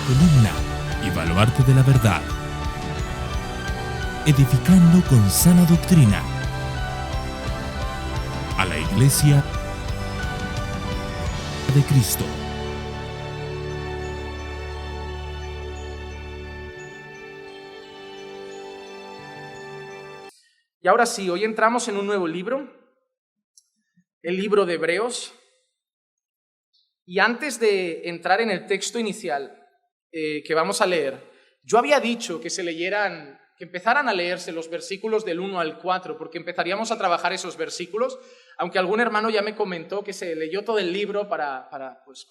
columna y baluarte de la verdad, edificando con sana doctrina a la Iglesia de Cristo. Y ahora sí, hoy entramos en un nuevo libro, el libro de Hebreos. Y antes de entrar en el texto inicial que vamos a leer, yo había dicho que empezaran a leerse los versículos del 1 al 4, porque empezaríamos a trabajar esos versículos, aunque algún hermano ya me comentó que se leyó todo el libro para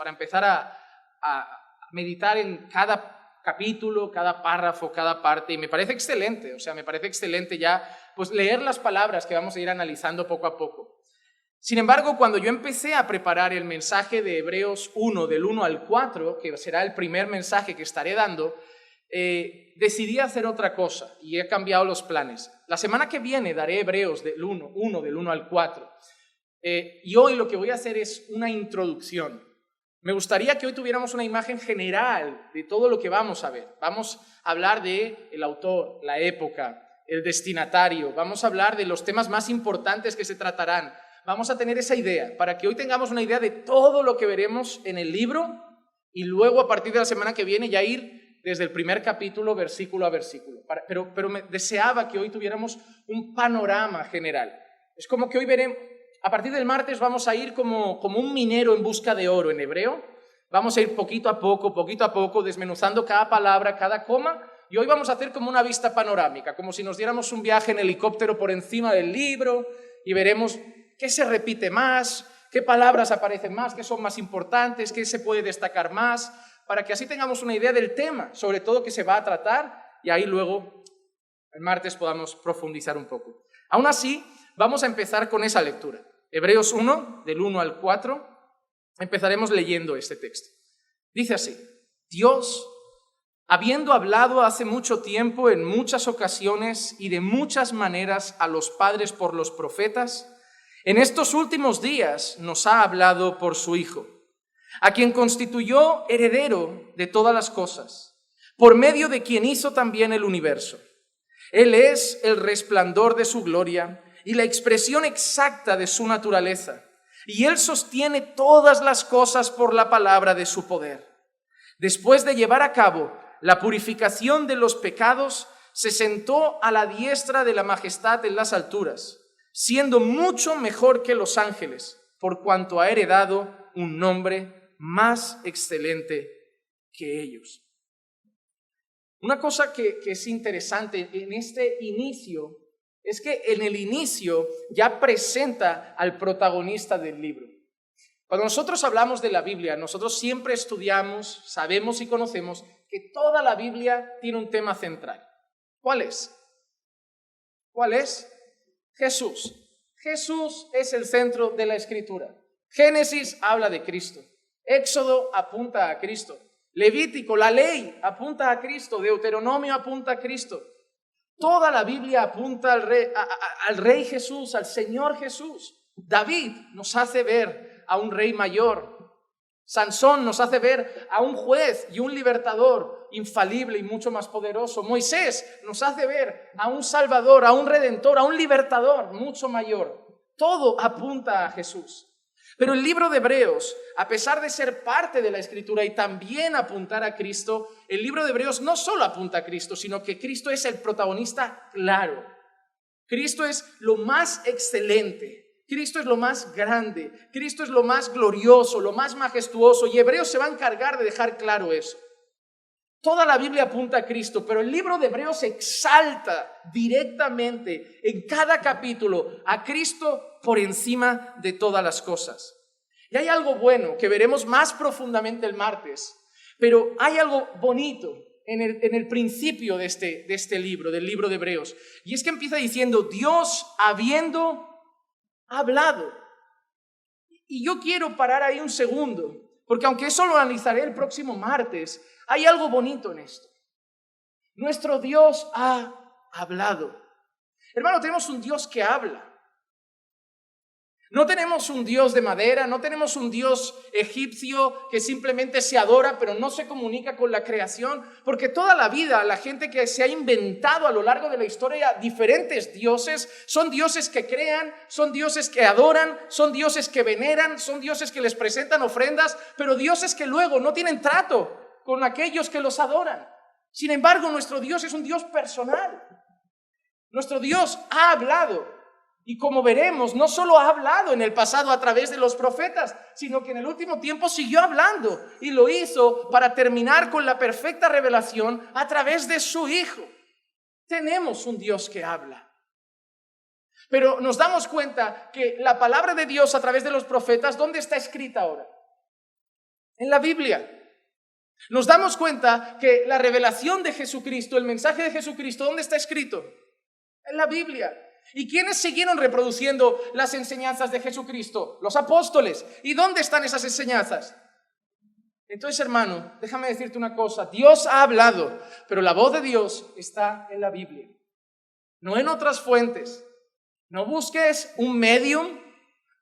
empezar a meditar en cada capítulo, cada párrafo, cada parte, y me parece excelente, ya pues leer las palabras que vamos a ir analizando poco a poco. Sin embargo, cuando yo empecé a preparar el mensaje de Hebreos 1, del 1 al 4, que será el primer mensaje que estaré dando, decidí hacer otra cosa y he cambiado los planes. La semana que viene daré Hebreos del 1 al 4. Y hoy lo que voy a hacer es una introducción. Me gustaría que hoy tuviéramos una imagen general de todo lo que vamos a ver. Vamos a hablar del autor, la época, el destinatario. Vamos a hablar de los temas más importantes que se tratarán. Vamos a tener esa idea, para que hoy tengamos una idea de todo lo que veremos en el libro y luego a partir de la semana que viene ya ir desde el primer capítulo, versículo a versículo. Pero me deseaba que hoy tuviéramos un panorama general. Es como que hoy veremos, a partir del martes vamos a ir como un minero en busca de oro en hebreo. Vamos a ir poquito a poco, desmenuzando cada palabra, cada coma, y hoy vamos a hacer como una vista panorámica, como si nos diéramos un viaje en helicóptero por encima del libro y veremos qué se repite más, qué palabras aparecen más, qué son más importantes, qué se puede destacar más, para que así tengamos una idea del tema, sobre todo que se va a tratar, y ahí luego el martes podamos profundizar un poco. Aún así, vamos a empezar con esa lectura. Hebreos 1, del 1 al 4, empezaremos leyendo este texto. Dice así: Dios, habiendo hablado hace mucho tiempo, en muchas ocasiones y de muchas maneras a los padres por los profetas, en estos últimos días nos ha hablado por su Hijo, a quien constituyó heredero de todas las cosas, por medio de quien hizo también el universo. Él es el resplandor de su gloria y la expresión exacta de su naturaleza, y Él sostiene todas las cosas por la palabra de su poder. Después de llevar a cabo la purificación de los pecados, se sentó a la diestra de la majestad en las alturas, siendo mucho mejor que los ángeles, por cuanto ha heredado un nombre más excelente que ellos. Una cosa que es interesante en este inicio es que en el inicio ya presenta al protagonista del libro. Cuando nosotros hablamos de la Biblia, nosotros siempre estudiamos, sabemos y conocemos que toda la Biblia tiene un tema central. ¿Cuál es? ¿Cuál es? Jesús. Jesús es el centro de la Escritura. Génesis habla de Cristo. Éxodo apunta a Cristo. Levítico, la ley, apunta a Cristo. Deuteronomio apunta a Cristo. Toda la Biblia apunta al Rey Jesús, al Señor Jesús. David nos hace ver a un rey mayor. Sansón nos hace ver a un juez y un libertador infalible y mucho más poderoso. Moisés nos hace ver a un salvador, a un redentor, a un libertador mucho mayor. Todo apunta a Jesús. Pero el libro de Hebreos, a pesar de ser parte de la Escritura y también apuntar a Cristo, el libro de Hebreos no solo apunta a Cristo, sino que Cristo es el protagonista claro. Cristo es lo más excelente. Cristo es lo más grande, Cristo es lo más glorioso, lo más majestuoso, y Hebreos se va a encargar de dejar claro eso. Toda la Biblia apunta a Cristo, pero el libro de Hebreos exalta directamente en cada capítulo a Cristo por encima de todas las cosas. Y hay algo bueno que veremos más profundamente el martes, pero hay algo bonito en el principio de este libro, del libro de Hebreos, y es que empieza diciendo: Dios habiendo hablado. Y yo quiero parar ahí un segundo, porque aunque eso lo analizaré el próximo martes, hay algo bonito en esto. Nuestro Dios ha hablado. Hermano, tenemos un Dios que habla. No tenemos un Dios de madera, no tenemos un Dios egipcio que simplemente se adora pero no se comunica con la creación, porque toda la vida la gente que se ha inventado a lo largo de la historia diferentes dioses, son dioses que crean, son dioses que adoran, son dioses que veneran, son dioses que les presentan ofrendas, pero dioses que luego no tienen trato con aquellos que los adoran. Sin embargo, nuestro Dios es un Dios personal. Nuestro Dios ha hablado. Y como veremos, no solo ha hablado en el pasado a través de los profetas, sino que en el último tiempo siguió hablando y lo hizo para terminar con la perfecta revelación a través de su Hijo. Tenemos un Dios que habla. Pero nos damos cuenta que la palabra de Dios a través de los profetas, ¿dónde está escrita ahora? En la Biblia. Nos damos cuenta que la revelación de Jesucristo, el mensaje de Jesucristo, ¿dónde está escrito? En la Biblia. ¿Y quiénes siguieron reproduciendo las enseñanzas de Jesucristo? Los apóstoles. ¿Y dónde están esas enseñanzas? Entonces, hermano, déjame decirte una cosa. Dios ha hablado, pero la voz de Dios está en la Biblia, no en otras fuentes. No busques un medium,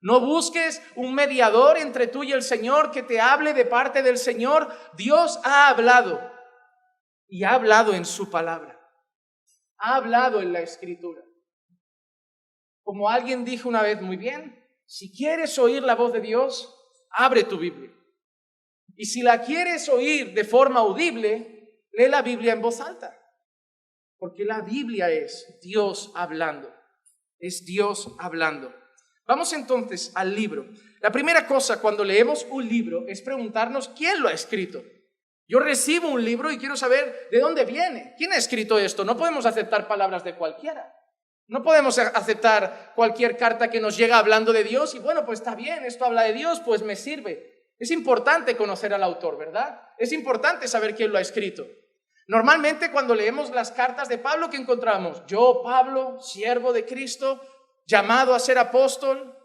no busques un mediador entre tú y el Señor que te hable de parte del Señor. Dios ha hablado y ha hablado en su palabra. Ha hablado en la Escritura. Como alguien dijo una vez muy bien, si quieres oír la voz de Dios, abre tu Biblia. Y si la quieres oír de forma audible, lee la Biblia en voz alta. Porque la Biblia es Dios hablando. Es Dios hablando. Vamos entonces al libro. La primera cosa cuando leemos un libro es preguntarnos quién lo ha escrito. Yo recibo un libro y quiero saber de dónde viene. ¿Quién ha escrito esto? No podemos aceptar palabras de cualquiera. No podemos aceptar cualquier carta que nos llega hablando de Dios y bueno, pues está bien, esto habla de Dios, pues me sirve. Es importante conocer al autor, ¿verdad? Es importante saber quién lo ha escrito. Normalmente cuando leemos las cartas de Pablo, ¿qué encontramos? Yo, Pablo, siervo de Cristo, llamado a ser apóstol.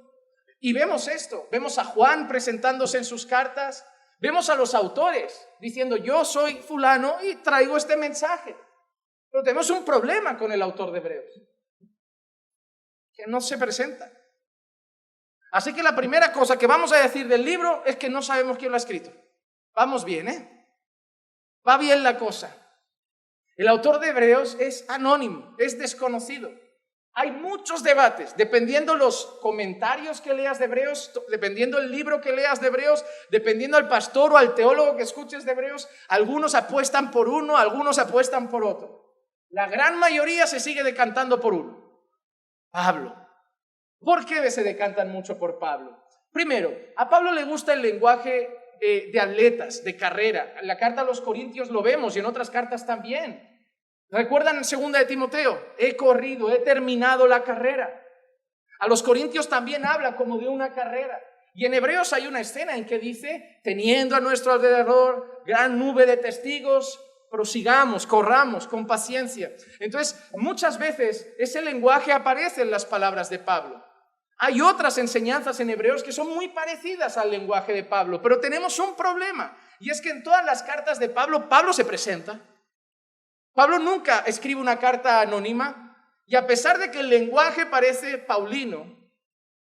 Y vemos esto, vemos a Juan presentándose en sus cartas, vemos a los autores diciendo yo soy fulano y traigo este mensaje. Pero tenemos un problema con el autor de Hebreos, que no se presenta. Así que la primera cosa que vamos a decir del libro es que no sabemos quién lo ha escrito. Vamos bien, ¿eh? Va bien la cosa. El autor de Hebreos es anónimo, es desconocido. Hay muchos debates, dependiendo los comentarios que leas de Hebreos, dependiendo el libro que leas de Hebreos, dependiendo al pastor o al teólogo que escuches de Hebreos, algunos apuestan por uno, algunos apuestan por otro. La gran mayoría se sigue decantando por uno. Pablo. ¿Por qué se decantan mucho por Pablo? Primero, a Pablo le gusta el lenguaje de atletas, de carrera. En la carta a los Corintios lo vemos y en otras cartas también. ¿Recuerdan en 2 de Timoteo? He corrido, he terminado la carrera. A los Corintios también habla como de una carrera. Y en Hebreos hay una escena en que dice, teniendo a nuestro alrededor gran nube de testigos, prosigamos, corramos con paciencia. Entonces, muchas veces ese lenguaje aparece en las palabras de Pablo. Hay otras enseñanzas en Hebreos que son muy parecidas al lenguaje de Pablo, pero tenemos un problema, y es que en todas las cartas de Pablo, Pablo se presenta. Pablo nunca escribe una carta anónima, y a pesar de que el lenguaje parece paulino,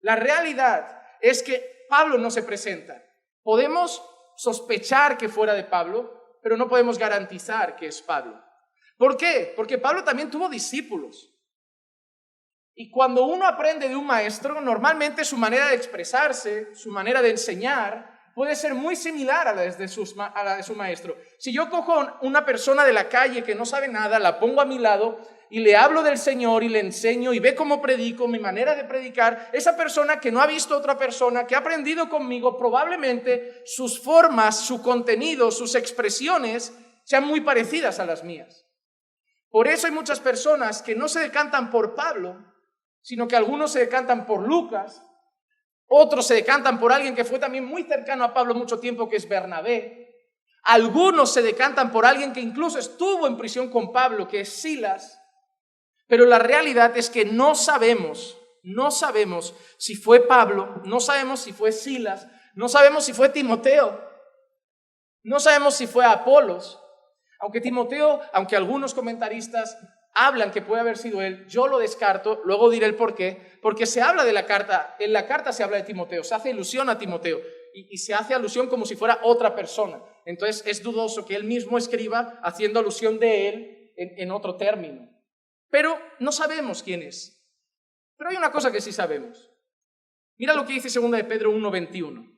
la realidad es que Pablo no se presenta. Podemos sospechar que fuera de Pablo, pero no podemos garantizar que es Pablo. ¿Por qué? Porque Pablo también tuvo discípulos. Y cuando uno aprende de un maestro, normalmente su manera de expresarse, su manera de enseñar, puede ser muy similar a la de su maestro. Si yo cojo a una persona de la calle que no sabe nada, la pongo a mi lado y le hablo del Señor y le enseño y ve cómo predico, mi manera de predicar, esa persona que no ha visto a otra persona, que ha aprendido conmigo, probablemente sus formas, su contenido, sus expresiones sean muy parecidas a las mías. Por eso hay muchas personas que no se decantan por Pablo, sino que algunos se decantan por Lucas, otros se decantan por alguien que fue también muy cercano a Pablo mucho tiempo, que es Bernabé. Algunos se decantan por alguien que incluso estuvo en prisión con Pablo, que es Silas. Pero la realidad es que no sabemos si fue Pablo, no sabemos si fue Silas, no sabemos si fue Timoteo, no sabemos si fue Apolos. Aunque Timoteo, aunque algunos comentaristas hablan que puede haber sido él. Yo lo descarto, luego diré el por qué. Porque se habla de la carta, en la carta se habla de Timoteo, se hace alusión a Timoteo y se hace alusión como si fuera otra persona. Entonces es dudoso que él mismo escriba haciendo alusión de él en otro término. Pero no sabemos quién es. Pero hay una cosa que sí sabemos. Mira lo que dice 2 de Pedro 1:21.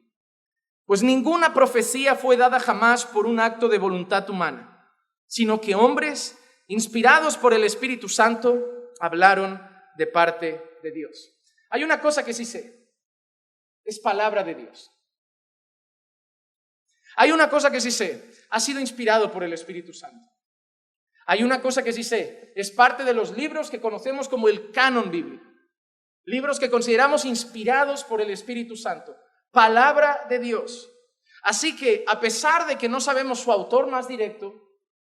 Pues ninguna profecía fue dada jamás por un acto de voluntad humana, sino que hombres, inspirados por el Espíritu Santo, hablaron de parte de Dios. Hay una cosa que sí sé, es palabra de Dios. Hay una cosa que sí sé, ha sido inspirado por el Espíritu Santo. Hay una cosa que sí sé, es parte de los libros que conocemos como el canon bíblico. Libros que consideramos inspirados por el Espíritu Santo. Palabra de Dios. Así que, a pesar de que no sabemos su autor más directo,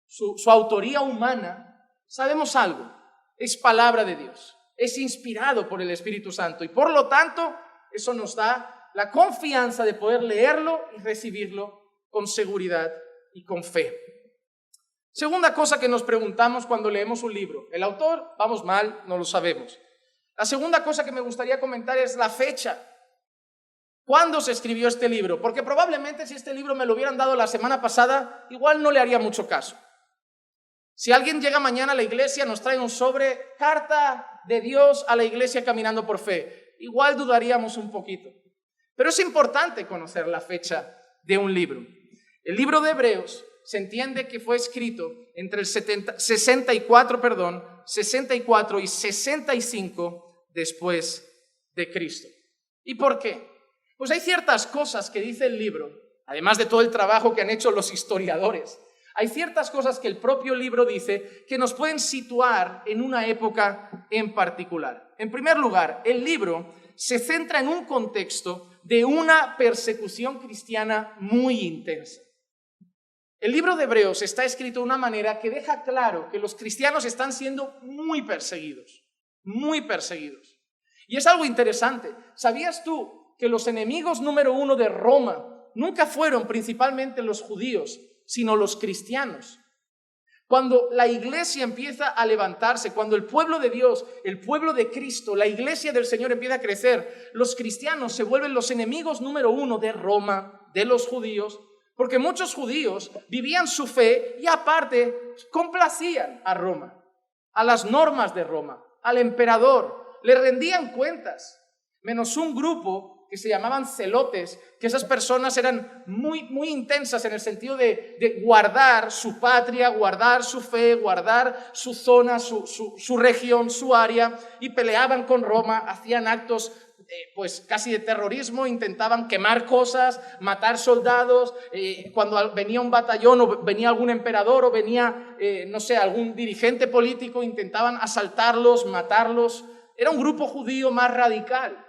su autoría humana, sabemos algo. Es palabra de Dios. Es inspirado por el Espíritu Santo. Y por lo tanto, eso nos da la confianza de poder leerlo y recibirlo con seguridad y con fe. Segunda cosa que nos preguntamos cuando leemos un libro. El autor, vamos mal, no lo sabemos. La segunda cosa que me gustaría comentar es la fecha. ¿Cuándo se escribió este libro? Porque probablemente si este libro me lo hubieran dado la semana pasada, igual no le haría mucho caso. Si alguien llega mañana a la iglesia, nos trae un sobre, carta de Dios a la iglesia caminando por fe, igual dudaríamos un poquito. Pero es importante conocer la fecha de un libro. El libro de Hebreos se entiende que fue escrito entre el 64 y 65 después de Cristo. ¿Y por qué? Pues hay ciertas cosas que dice el libro, además de todo el trabajo que han hecho los historiadores, hay ciertas cosas que el propio libro dice que nos pueden situar en una época en particular. En primer lugar, el libro se centra en un contexto de una persecución cristiana muy intensa. El libro de Hebreos está escrito de una manera que deja claro que los cristianos están siendo muy perseguidos, muy perseguidos. Y es algo interesante. ¿Sabías tú que los enemigos número uno de Roma nunca fueron principalmente los judíos, sino los cristianos? Cuando la iglesia empieza a levantarse, cuando el pueblo de Dios, el pueblo de Cristo, la iglesia del Señor empieza a crecer, los cristianos se vuelven los enemigos número uno de Roma, de los judíos, porque muchos judíos vivían su fe y aparte complacían a Roma, a las normas de Roma, al emperador, le rendían cuentas, menos un grupo que se llamaban celotes, que esas personas eran muy intensas en el sentido de guardar su patria, guardar su fe, guardar su zona, su región, su área, y peleaban con Roma, hacían actos pues casi de terrorismo, intentaban quemar cosas, matar soldados, cuando venía un batallón o venía algún emperador o venía, algún dirigente político, intentaban asaltarlos, matarlos. Era un grupo judío más radical.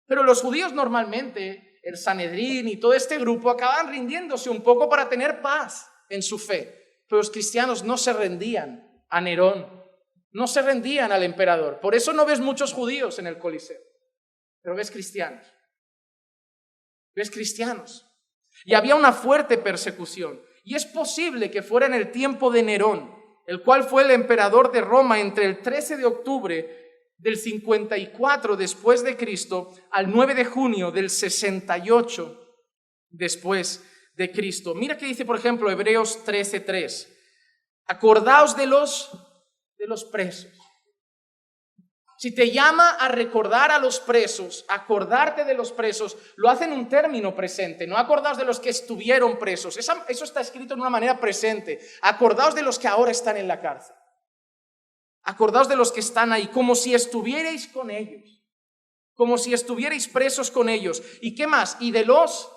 Pero los judíos normalmente, el Sanedrín y todo este grupo, acababan rindiéndose un poco para tener paz en su fe. Pero los cristianos no se rendían a Nerón, no se rendían al emperador. Por eso no ves muchos judíos en el Coliseo, pero ves cristianos. Ves cristianos. Y había una fuerte persecución. Y es posible que fuera en el tiempo de Nerón, el cual fue el emperador de Roma entre el 13 de octubre del 54 después de Cristo al 9 de junio del 68 después de Cristo. Mira que dice, por ejemplo, Hebreos 13:3. Acordaos de los presos. Si te llama a recordar a los presos, acordarte de los presos, lo hace en un término presente. No acordaos de los que estuvieron presos. Eso está escrito en una manera presente. Acordaos de los que ahora están en la cárcel. Acordaos de los que están ahí, como si estuvierais con ellos, como si estuvierais presos con ellos. ¿Y qué más? Y de los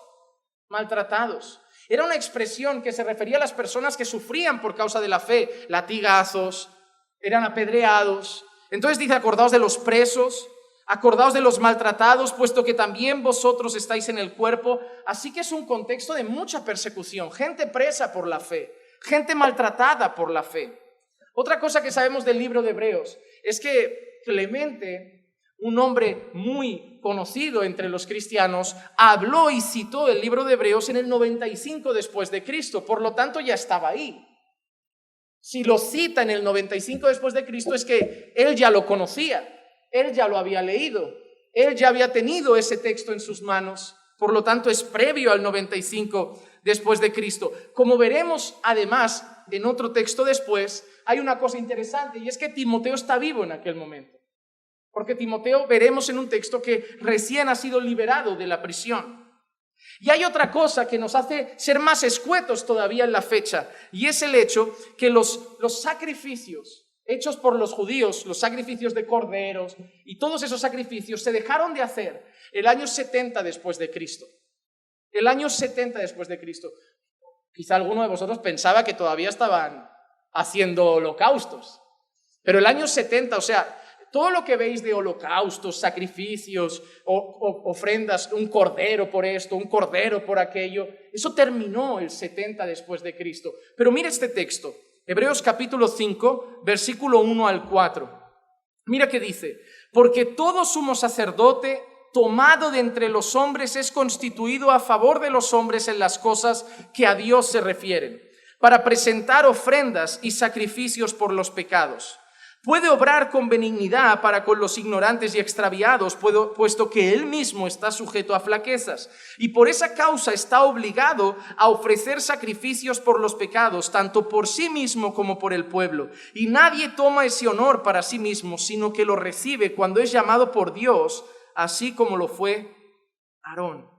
maltratados. Era una expresión que se refería a las personas que sufrían por causa de la fe, latigazos, eran apedreados. Entonces dice, acordaos de los presos, acordaos de los maltratados, puesto que también vosotros estáis en el cuerpo. Así que es un contexto de mucha persecución, gente presa por la fe, gente maltratada por la fe. Otra cosa que sabemos del libro de Hebreos es que Clemente, un hombre muy conocido entre los cristianos, habló y citó el libro de Hebreos en el 95 después de Cristo, por lo tanto ya estaba ahí. Si lo cita en el 95 después de Cristo es que él ya lo conocía, él ya lo había leído, él ya había tenido ese texto en sus manos, por lo tanto es previo al 95 después de Cristo. Como veremos además en otro texto después, hay una cosa interesante y es que Timoteo está vivo en aquel momento. Porque Timoteo veremos en un texto que recién ha sido liberado de la prisión. Y hay otra cosa que nos hace ser más escuetos todavía en la fecha, y es el hecho que los sacrificios hechos por los judíos, los sacrificios de corderos y todos esos sacrificios se dejaron de hacer el año 70 después de Cristo. El año 70 después de Cristo. Quizá alguno de vosotros pensaba que todavía estaban haciendo holocaustos, pero el año 70, o sea, todo lo que veis de holocaustos, sacrificios, ofrendas, un cordero por esto, un cordero por aquello, eso terminó el 70 después de Cristo. Pero mira este texto, Hebreos capítulo 5, versículo 1 al 4. Mira qué dice: porque todo sumo sacerdote tomado de entre los hombres es constituido a favor de los hombres en las cosas que a Dios se refieren, para presentar ofrendas y sacrificios por los pecados. Puede obrar con benignidad para con los ignorantes y extraviados, puesto que él mismo está sujeto a flaquezas, y por esa causa está obligado a ofrecer sacrificios por los pecados, tanto por sí mismo como por el pueblo. Y nadie toma ese honor para sí mismo, sino que lo recibe cuando es llamado por Dios, así como lo fue Aarón.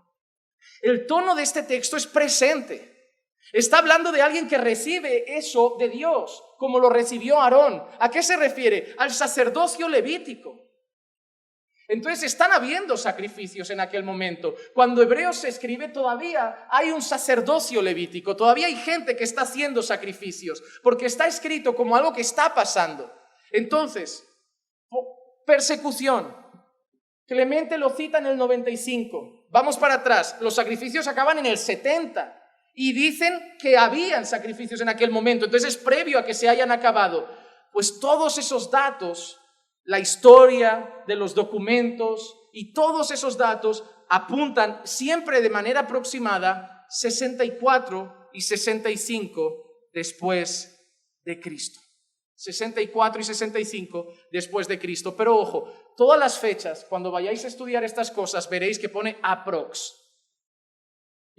El tono de este texto es presente. Está hablando de alguien que recibe eso de Dios, como lo recibió Aarón. ¿A qué se refiere? Al sacerdocio levítico. Entonces están habiendo sacrificios en aquel momento. Cuando Hebreos se escribe todavía hay un sacerdocio levítico, todavía hay gente que está haciendo sacrificios, porque está escrito como algo que está pasando. Entonces, persecución. Clemente lo cita en el 95. Vamos para atrás, los sacrificios acaban en el 70. Y dicen que habían sacrificios en aquel momento, entonces previo a que se hayan acabado. Pues todos esos datos, la historia de los documentos y todos esos datos apuntan siempre de manera aproximada 64 y 65 después de Cristo. 64 y 65 después de Cristo. Pero ojo, todas las fechas, cuando vayáis a estudiar estas cosas, veréis que pone aprox.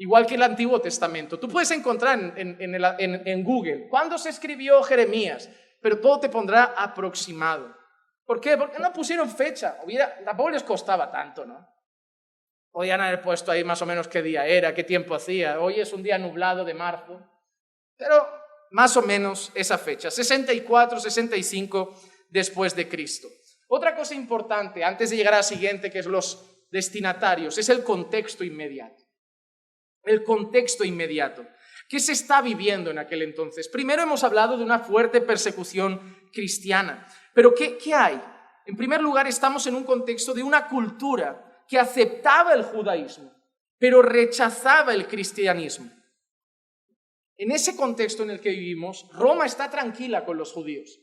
Igual que el Antiguo Testamento. Tú puedes encontrar en Google ¿cuándo se escribió Jeremías? Pero todo te pondrá aproximado. ¿Por qué? Porque no pusieron fecha. Tampoco les costaba tanto, ¿no? Podían haber puesto ahí más o menos qué día era, qué tiempo hacía. Hoy es un día nublado de marzo. Pero más o menos esa fecha. 64, 65 después de Cristo. Otra cosa importante, antes de llegar a la siguiente, que es los destinatarios, es el contexto inmediato. El contexto inmediato. ¿Qué se está viviendo en aquel entonces? Primero hemos hablado de una fuerte persecución cristiana. Pero ¿qué hay? En primer lugar, estamos en un contexto de una cultura que aceptaba el judaísmo, pero rechazaba el cristianismo. En ese contexto en el que vivimos, Roma está tranquila con los judíos,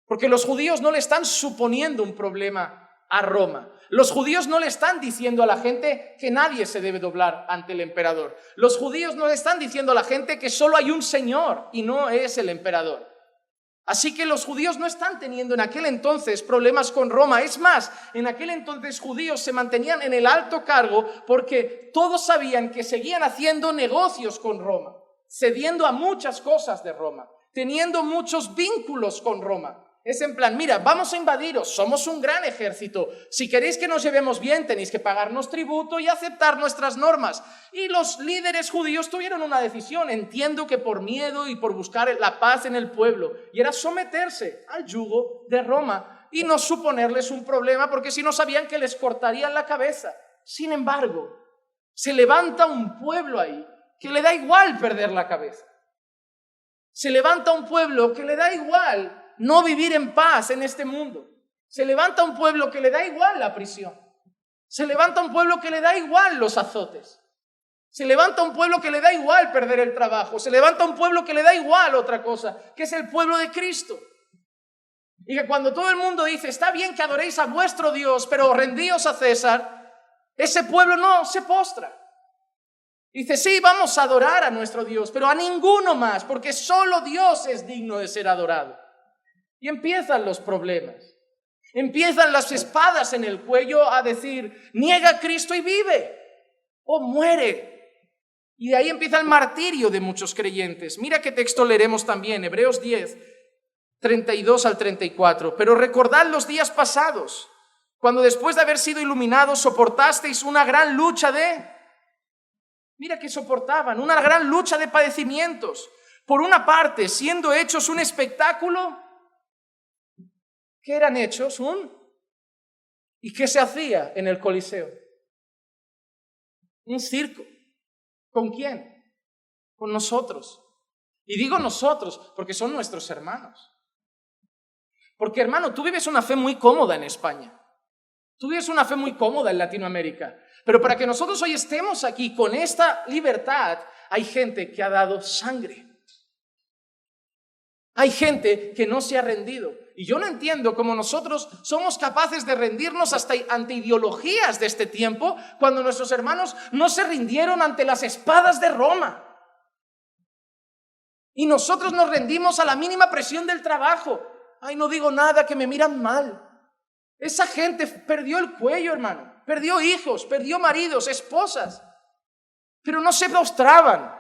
porque los judíos no le están suponiendo un problema a Roma. Los judíos no le están diciendo a la gente que nadie se debe doblar ante el emperador. Los judíos no le están diciendo a la gente que solo hay un señor y no es el emperador. Así que los judíos no están teniendo en aquel entonces problemas con Roma. Es más, en aquel entonces judíos se mantenían en el alto cargo porque todos sabían que seguían haciendo negocios con Roma, cediendo a muchas cosas de Roma, teniendo muchos vínculos con Roma. Es en plan, mira, vamos a invadiros, somos un gran ejército, si queréis que nos llevemos bien tenéis que pagarnos tributo y aceptar nuestras normas. Y los líderes judíos tuvieron una decisión, entiendo que por miedo y por buscar la paz en el pueblo, y era someterse al yugo de Roma y no suponerles un problema, porque si no sabían que les cortarían la cabeza. Sin embargo, se levanta un pueblo ahí que le da igual perder la cabeza. Se levanta un pueblo que le da igual no vivir en paz en este mundo. Se levanta un pueblo que le da igual la prisión. Se levanta un pueblo que le da igual los azotes. Se levanta un pueblo que le da igual perder el trabajo. Se levanta un pueblo que le da igual otra cosa, que es el pueblo de Cristo. Y que cuando todo el mundo dice, está bien que adoréis a vuestro Dios, pero rendíos a César, ese pueblo no se postra. Dice, sí, vamos a adorar a nuestro Dios, pero a ninguno más, porque solo Dios es digno de ser adorado. Y empiezan los problemas. Empiezan las espadas en el cuello a decir, niega a Cristo y vive, o muere. Y de ahí empieza el martirio de muchos creyentes. Mira qué texto leeremos también, Hebreos 10, 32 al 34. Pero recordad los días pasados, cuando después de haber sido iluminados soportasteis una gran lucha Mira que soportaban, una gran lucha de padecimientos. Por una parte, siendo hechos un espectáculo. ¿Qué eran hechos? ¿Y qué se hacía en el Coliseo? Un circo. ¿Con quién? Con nosotros. Y digo nosotros porque son nuestros hermanos. Porque, hermano, tú vives una fe muy cómoda en España. Tú vives una fe muy cómoda en Latinoamérica. Pero para que nosotros hoy estemos aquí con esta libertad, hay gente que ha dado sangre. Hay gente que no se ha rendido. Y yo no entiendo cómo nosotros somos capaces de rendirnos hasta ante ideologías de este tiempo, cuando nuestros hermanos no se rindieron ante las espadas de Roma. Y nosotros nos rendimos a la mínima presión del trabajo. Ay, no digo nada, que me miran mal. Esa gente perdió el cuello, hermano. Perdió hijos, perdió maridos, esposas. Pero no se postraban,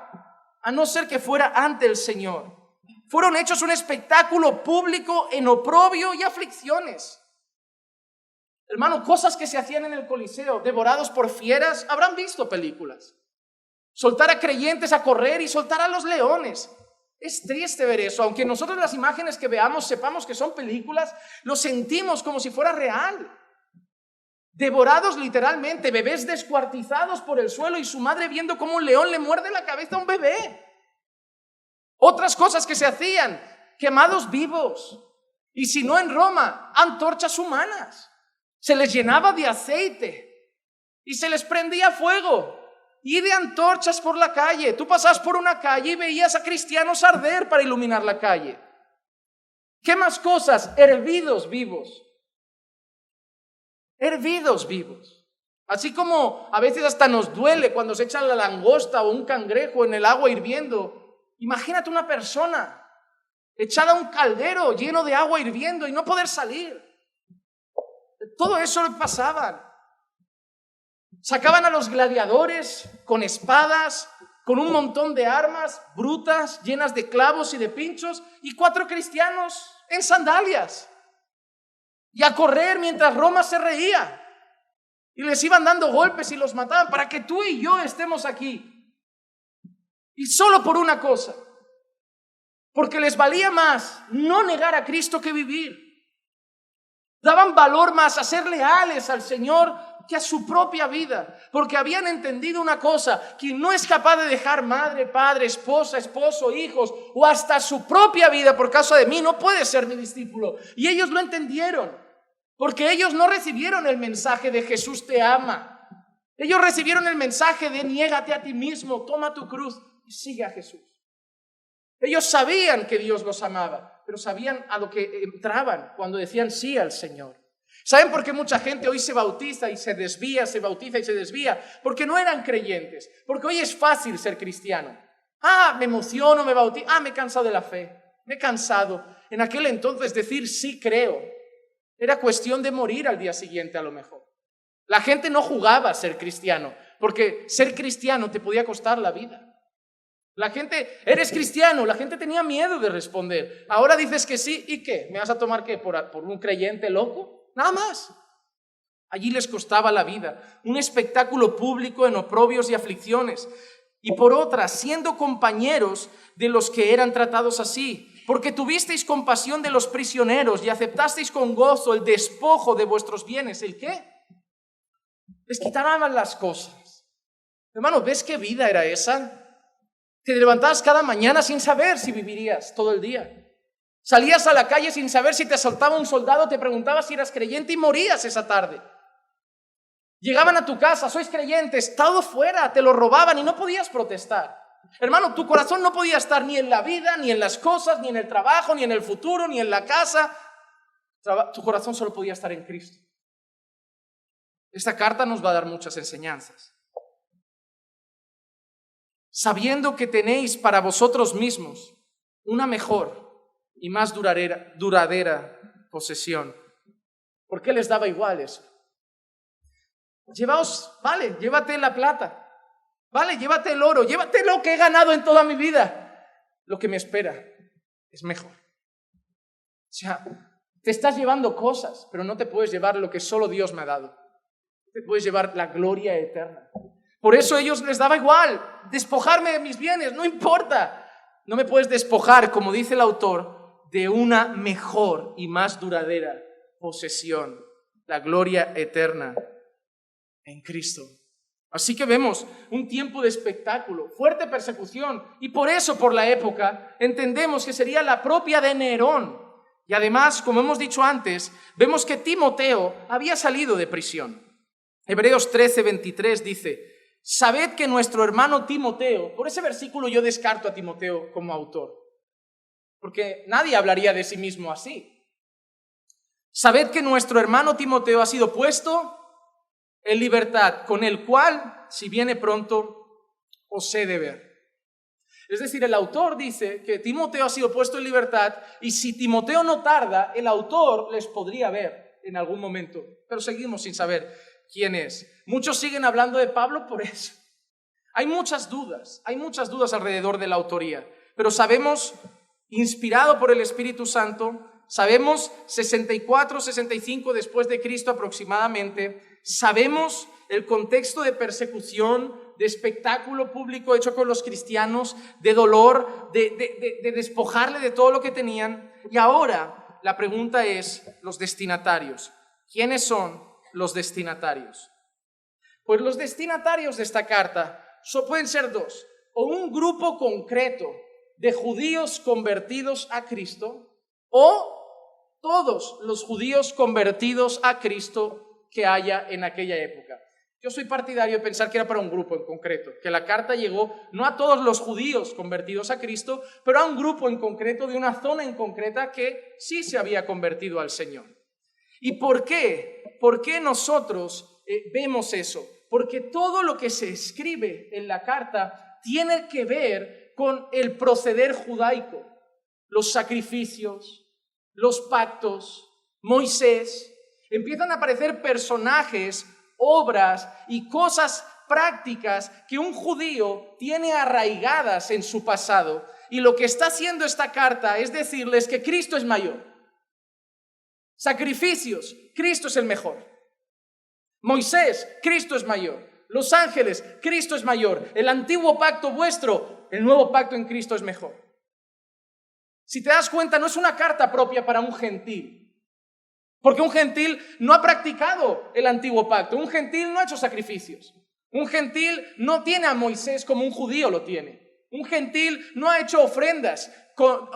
a no ser que fuera ante el Señor. Fueron hechos un espectáculo público en oprobio y aflicciones. Hermano, cosas que se hacían en el Coliseo, devorados por fieras, habrán visto películas. Soltar a creyentes a correr y soltar a los leones. Es triste ver eso, aunque nosotros las imágenes que veamos sepamos que son películas, lo sentimos como si fuera real. Devorados literalmente, bebés descuartizados por el suelo y su madre viendo cómo un león le muerde la cabeza a un bebé. Otras cosas que se hacían, quemados vivos. Y si no en Roma, antorchas humanas. Se les llenaba de aceite y se les prendía fuego. Y de antorchas por la calle. Tú pasabas por una calle y veías a cristianos arder para iluminar la calle. ¿Qué más cosas? Hervidos vivos. Hervidos vivos. Así como a veces hasta nos duele cuando se echa la langosta o un cangrejo en el agua hirviendo. Imagínate una persona echada a un caldero lleno de agua hirviendo y no poder salir. Todo eso le pasaban. Sacaban a los gladiadores con espadas, con un montón de armas brutas, llenas de clavos y de pinchos, y 4 cristianos en sandalias. Y a correr mientras Roma se reía. Y les iban dando golpes y los mataban para que tú y yo estemos aquí. Y solo por una cosa. Porque les valía más no negar a Cristo que vivir. Daban valor más a ser leales al Señor que a su propia vida, porque habían entendido una cosa: quien no es capaz de dejar madre, padre, esposa, esposo, hijos o hasta su propia vida por causa de mí, no puede ser mi discípulo. Y ellos lo entendieron, porque ellos no recibieron el mensaje de Jesús te ama. Ellos recibieron el mensaje de niégate a ti mismo, toma tu cruz y sigue a Jesús. Ellos sabían que Dios los amaba, pero sabían a lo que entraban cuando decían sí al Señor. ¿Saben por qué mucha gente hoy se bautiza y se desvía, se bautiza y se desvía? Porque no eran creyentes, porque hoy es fácil ser cristiano. Me emociono, me bautizo, me he cansado de la fe, me he cansado. En aquel entonces decir sí creo era cuestión de morir al día siguiente a lo mejor. La gente no jugaba a ser cristiano, porque ser cristiano te podía costar la vida. La gente, ¿eres cristiano? La gente tenía miedo de responder. Ahora dices que sí, ¿y qué? ¿Me vas a tomar qué? ¿Por un creyente loco? Nada más. Allí les costaba la vida. Un espectáculo público en oprobios y aflicciones. Y por otra, siendo compañeros de los que eran tratados así, porque tuvisteis compasión de los prisioneros y aceptasteis con gozo el despojo de vuestros bienes. ¿El qué? Les quitaban las cosas. Hermano, ¿ves qué vida era esa? Te levantabas cada mañana sin saber si vivirías todo el día. Salías a la calle sin saber si te asaltaba un soldado, te preguntabas si eras creyente y morías esa tarde. Llegaban a tu casa, sois creyentes, todo fuera, te lo robaban y no podías protestar. Hermano, tu corazón no podía estar ni en la vida, ni en las cosas, ni en el trabajo, ni en el futuro, ni en la casa. Tu corazón solo podía estar en Cristo. Esta carta nos va a dar muchas enseñanzas. sabiendo que tenéis para vosotros mismos una mejor y más duradera posesión. ¿Por qué les daba igual eso? Llévate la plata, llévate el oro, llévate lo que he ganado en toda mi vida. Lo que me espera es mejor. O sea, te estás llevando cosas, pero no te puedes llevar lo que solo Dios me ha dado. Te puedes llevar la gloria eterna. Por eso a ellos les daba igual despojarme de mis bienes, no importa. No me puedes despojar, como dice el autor, de una mejor y más duradera posesión, la gloria eterna en Cristo. Así que vemos un tiempo de espectáculo, fuerte persecución, y por eso, por la época, entendemos que sería la propia de Nerón. Y además, como hemos dicho antes, vemos que Timoteo había salido de prisión. Hebreos 13:23 dice: sabed que nuestro hermano Timoteo, por ese versículo yo descarto a Timoteo como autor, porque nadie hablaría de sí mismo así. Sabed que nuestro hermano Timoteo ha sido puesto en libertad, con el cual, si viene pronto, os he de ver. Es decir, el autor dice que Timoteo ha sido puesto en libertad, y si Timoteo no tarda, el autor les podría ver en algún momento, pero seguimos sin saber quién es. Muchos siguen hablando de Pablo por eso. Hay muchas dudas alrededor de la autoría, pero sabemos, inspirado por el Espíritu Santo, sabemos 64, 65 después de Cristo aproximadamente, sabemos el contexto de persecución, de espectáculo público hecho con los cristianos, de dolor, de despojarle de todo lo que tenían. Y ahora la pregunta es, los destinatarios. ¿Quiénes son los destinatarios? Pues los destinatarios de esta carta pueden ser dos: o un grupo concreto de judíos convertidos a Cristo, o todos los judíos convertidos a Cristo que haya en aquella época. Yo soy partidario de pensar que era para un grupo en concreto, que la carta llegó no a todos los judíos convertidos a Cristo, pero a un grupo en concreto, de una zona en concreta que sí se había convertido al Señor. ¿Y por qué? ¿Por qué nosotros vemos eso? Porque todo lo que se escribe en la carta tiene que ver con el proceder judaico, los sacrificios, los pactos, Moisés. Empiezan a aparecer personajes, obras y cosas prácticas que un judío tiene arraigadas en su pasado, y lo que está haciendo esta carta es decirles que Cristo es mayor. Sacrificios, Cristo es el mejor. Moisés, Cristo es mayor. Los ángeles, Cristo es mayor. El antiguo pacto vuestro, el nuevo pacto en Cristo es mejor. Si te das cuenta, no es una carta propia para un gentil, porque un gentil no ha practicado el antiguo pacto. Un gentil no ha hecho sacrificios. Un gentil no tiene a Moisés como un judío lo tiene. Un gentil no ha hecho ofrendas,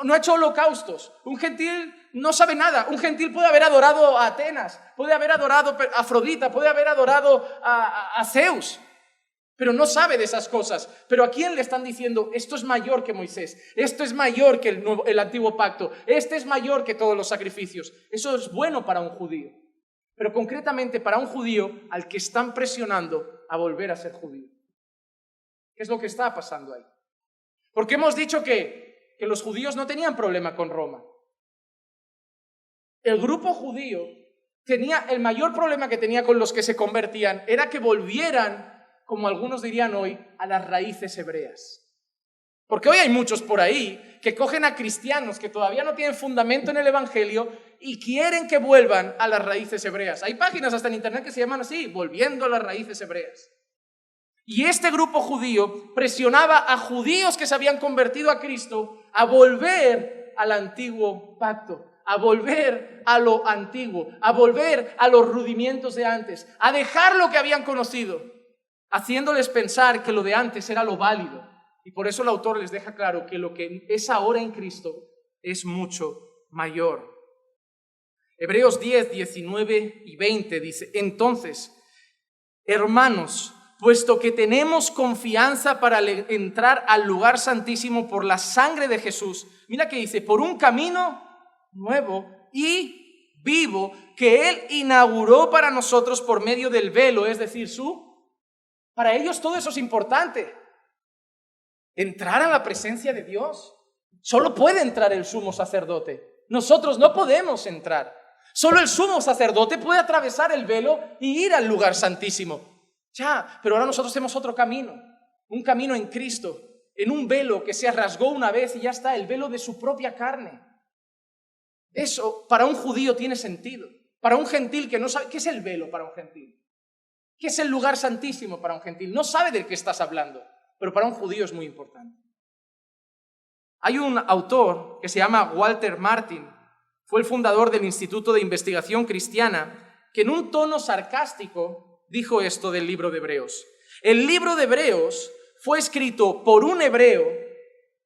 no ha hecho holocaustos. Un gentil no sabe nada. Un gentil puede haber adorado a Atenas, puede haber adorado a Afrodita, puede haber adorado a Zeus, pero no sabe de esas cosas. Pero ¿a quién le están diciendo? Esto es mayor que Moisés, esto es mayor que el antiguo pacto, este es mayor que todos los sacrificios. Eso es bueno para un judío, pero concretamente para un judío al que están presionando a volver a ser judío. ¿Qué es lo que está pasando ahí? Porque hemos dicho que los judíos no tenían problema con Roma. El grupo judío tenía, el mayor problema que tenía con los que se convertían era que volvieran, como algunos dirían hoy, a las raíces hebreas. Porque hoy hay muchos por ahí que cogen a cristianos que todavía no tienen fundamento en el evangelio y quieren que vuelvan a las raíces hebreas. Hay páginas hasta en internet que se llaman así, volviendo a las raíces hebreas. Y este grupo judío presionaba a judíos que se habían convertido a Cristo a volver al antiguo pacto, a volver a lo antiguo, a volver a los rudimentos de antes, a dejar lo que habían conocido, haciéndoles pensar que lo de antes era lo válido. Y por eso el autor les deja claro que lo que es ahora en Cristo es mucho mayor. Hebreos 10, 19 y 20 dice: entonces, hermanos, puesto que tenemos confianza para entrar al lugar santísimo por la sangre de Jesús, mira que dice, por un camino nuevo y vivo que Él inauguró para nosotros por medio del velo, es decir, para ellos todo eso es importante. entrar a la presencia de Dios. Solo puede entrar el sumo sacerdote. Nosotros no podemos entrar. Solo el sumo sacerdote puede atravesar el velo y ir al lugar santísimo. Ya, pero ahora nosotros tenemos otro camino. Un camino en Cristo, en un velo que se rasgó una vez y ya está, el velo de su propia carne. Eso para un judío tiene sentido. Para un gentil que no sabe, ¿qué es el velo para un gentil? ¿Qué es el lugar santísimo para un gentil? No sabe del que estás hablando, pero para un judío es muy importante. Hay un autor que se llama Walter Martin, fue el fundador del Instituto de Investigación Cristiana, que en un tono sarcástico dijo esto del libro de Hebreos. El libro de Hebreos fue escrito por un hebreo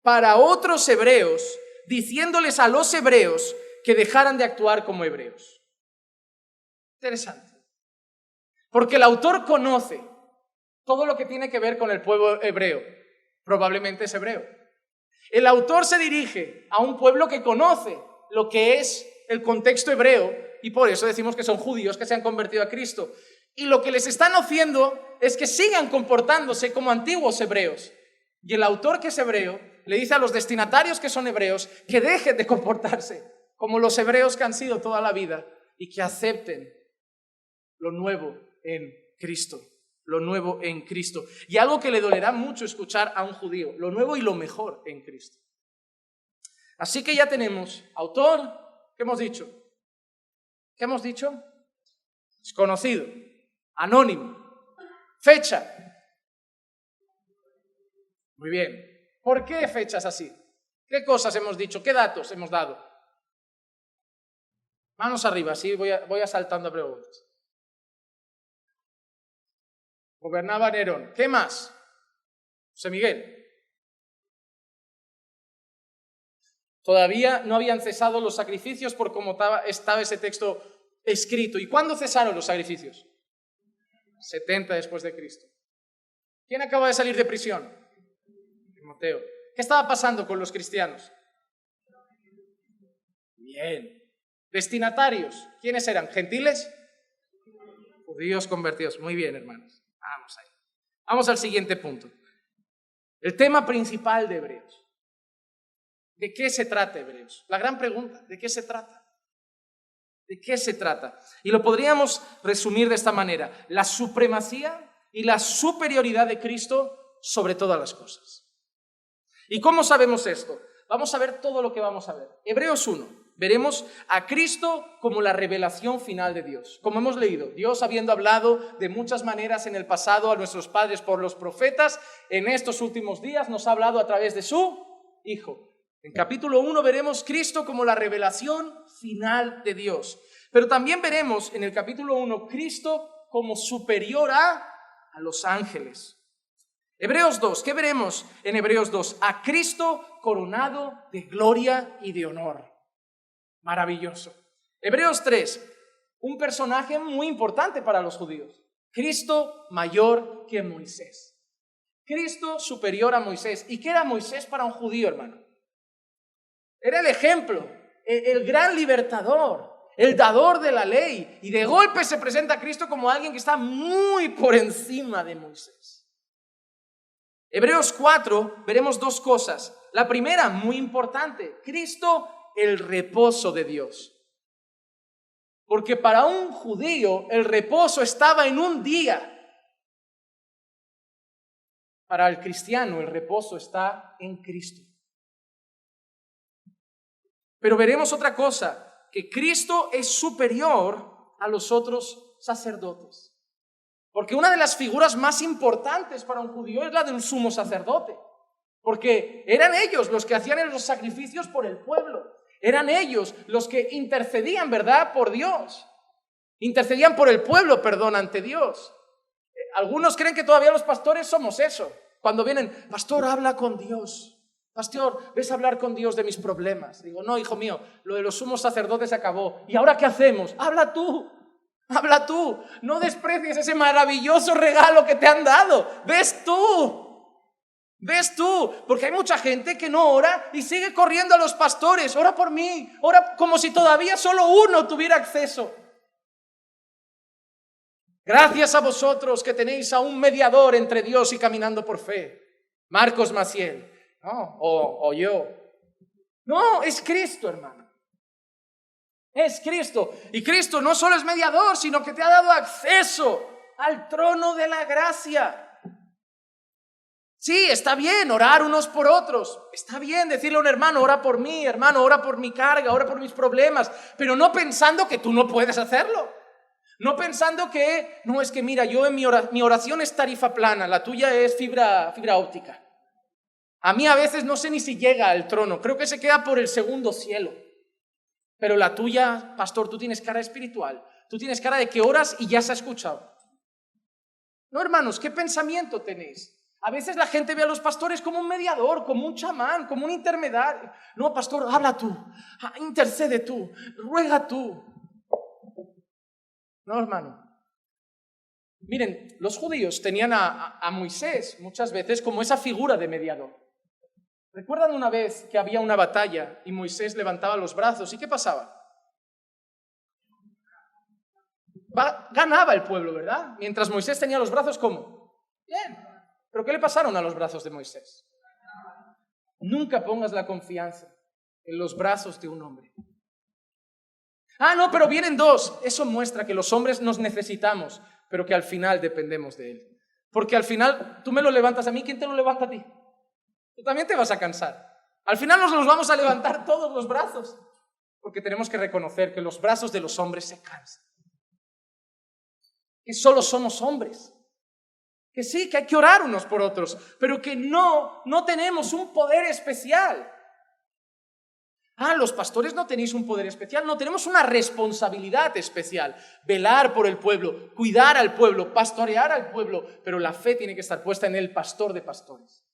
para otros hebreos, diciéndoles a los hebreos que dejaran de actuar como hebreos. Interesante. Porque el autor conoce todo lo que tiene que ver con el pueblo hebreo. Probablemente es hebreo. El autor se dirige a un pueblo que conoce lo que es el contexto hebreo y por eso decimos que son judíos que se han convertido a Cristo. Y lo que les están haciendo es que sigan comportándose como antiguos hebreos. Y el autor, que es hebreo, le dice a los destinatarios que son hebreos que dejen de comportarse como los hebreos que han sido toda la vida y que acepten lo nuevo en Cristo. Lo nuevo en Cristo. Y algo que le dolerá mucho escuchar a un judío, lo nuevo y lo mejor en Cristo. Así que ya tenemos autor, ¿qué hemos dicho? ¿Qué hemos dicho? Desconocido, anónimo, fecha. Muy bien. ¿Por qué fechas así? ¿Qué cosas hemos dicho? ¿Qué datos hemos dado? Manos arriba, sí, voy a saltando a preguntas. Gobernaba Nerón. ¿Qué más? José Miguel. Todavía no habían cesado los sacrificios por cómo estaba ese texto escrito. ¿Y cuándo cesaron los sacrificios? 70 después de Cristo. ¿Quién acaba de salir de prisión? Timoteo. ¿Qué estaba pasando con los cristianos? Bien. Destinatarios. ¿Quiénes eran? ¿Gentiles? Judíos convertidos. Muy bien, hermanos. Vamos ahí. Vamos al siguiente punto. El tema principal de Hebreos. ¿De qué se trata Hebreos? La gran pregunta, ¿de qué se trata? ¿De qué se trata? Y lo podríamos resumir de esta manera: la supremacía y la superioridad de Cristo sobre todas las cosas. ¿Y cómo sabemos esto? Vamos a ver todo lo que vamos a ver. Hebreos 1. Veremos a Cristo como la revelación final de Dios. Como hemos leído, Dios, habiendo hablado de muchas maneras en el pasado a nuestros padres por los profetas, en estos últimos días nos ha hablado a través de su Hijo. En capítulo 1 veremos Cristo como la revelación final de Dios. Pero también veremos en el capítulo 1 Cristo como superior a los ángeles. Hebreos 2, ¿qué veremos en Hebreos 2? A Cristo coronado de gloria y de honor. Maravilloso. Hebreos 3, un personaje muy importante para los judíos. Cristo mayor que Moisés. Cristo superior a Moisés. ¿Y qué era Moisés para un judío, hermano? Era el ejemplo, el gran libertador, el dador de la ley. Y de golpe se presenta a Cristo como alguien que está muy por encima de Moisés. Hebreos 4, veremos dos cosas. La primera, muy importante, Cristo, el reposo de Dios. Porque para un judío el reposo estaba en un día. Para el cristiano el reposo está en Cristo. Pero veremos otra cosa, que Cristo es superior a los otros sacerdotes. Porque una de las figuras más importantes para un judío es la de un sumo sacerdote. Porque eran ellos los que hacían los sacrificios por el pueblo. Eran ellos los que intercedían, ¿verdad?, por Dios. Intercedían por el pueblo, perdón, ante Dios. Algunos creen que todavía los pastores somos eso. Cuando vienen, pastor, habla con Dios. Pastor, ves a hablar con Dios de mis problemas. Digo, no, hijo mío, lo de los sumos sacerdotes se acabó. ¿Y ahora qué hacemos? Habla tú. Habla tú. No desprecies ese maravilloso regalo que te han dado. Ves tú. ¿Ves tú? Porque hay mucha gente que no ora y sigue corriendo a los pastores. Ora por mí. Ora como si todavía solo uno tuviera acceso. Gracias a vosotros que tenéis a un mediador entre Dios y caminando por fe. Marcos Maciel, ¿no? O yo. No, es Cristo, hermano. Es Cristo. Y Cristo no solo es mediador, sino que te ha dado acceso al trono de la gracia. Sí, está bien orar unos por otros. Está bien decirle a un hermano, ora por mí, hermano, ora por mi carga, ora por mis problemas. Pero no pensando que tú no puedes hacerlo. No pensando que, no, es que mira, yo en mi oración es tarifa plana, la tuya es fibra óptica. A mí a veces no sé ni si llega al trono, creo que se queda por el segundo cielo. Pero la tuya, pastor, tú tienes cara espiritual, tú tienes cara de que oras y ya se ha escuchado. No, hermanos, ¿qué pensamiento tenéis? A veces la gente ve a los pastores como un mediador, como un chamán, como un intermediario. No, pastor, habla tú, intercede tú, ruega tú. No, hermano. Miren, los judíos tenían a Moisés muchas veces como esa figura de mediador. ¿Recuerdan una vez que había una batalla y Moisés levantaba los brazos? ¿Y qué pasaba? Ganaba el pueblo, ¿verdad? Mientras Moisés tenía los brazos, ¿cómo? Bien. ¿Pero qué le pasaron a los brazos de Moisés? Nunca pongas la confianza en los brazos de un hombre. Ah, no, pero vienen dos. Eso muestra que los hombres nos necesitamos, pero que al final dependemos de él. Porque al final tú me lo levantas a mí, ¿quién te lo levanta a ti? Tú también te vas a cansar. Al final nos los vamos a levantar todos los brazos, porque tenemos que reconocer que los brazos de los hombres se cansan. Que solo somos hombres. Que sí, que hay que orar unos por otros, pero que no tenemos un poder especial. Ah, los pastores no tenéis un poder especial, no, tenemos una responsabilidad especial. Velar por el pueblo, cuidar al pueblo, pastorear al pueblo, pero la fe tiene que estar puesta en el pastor de pastores.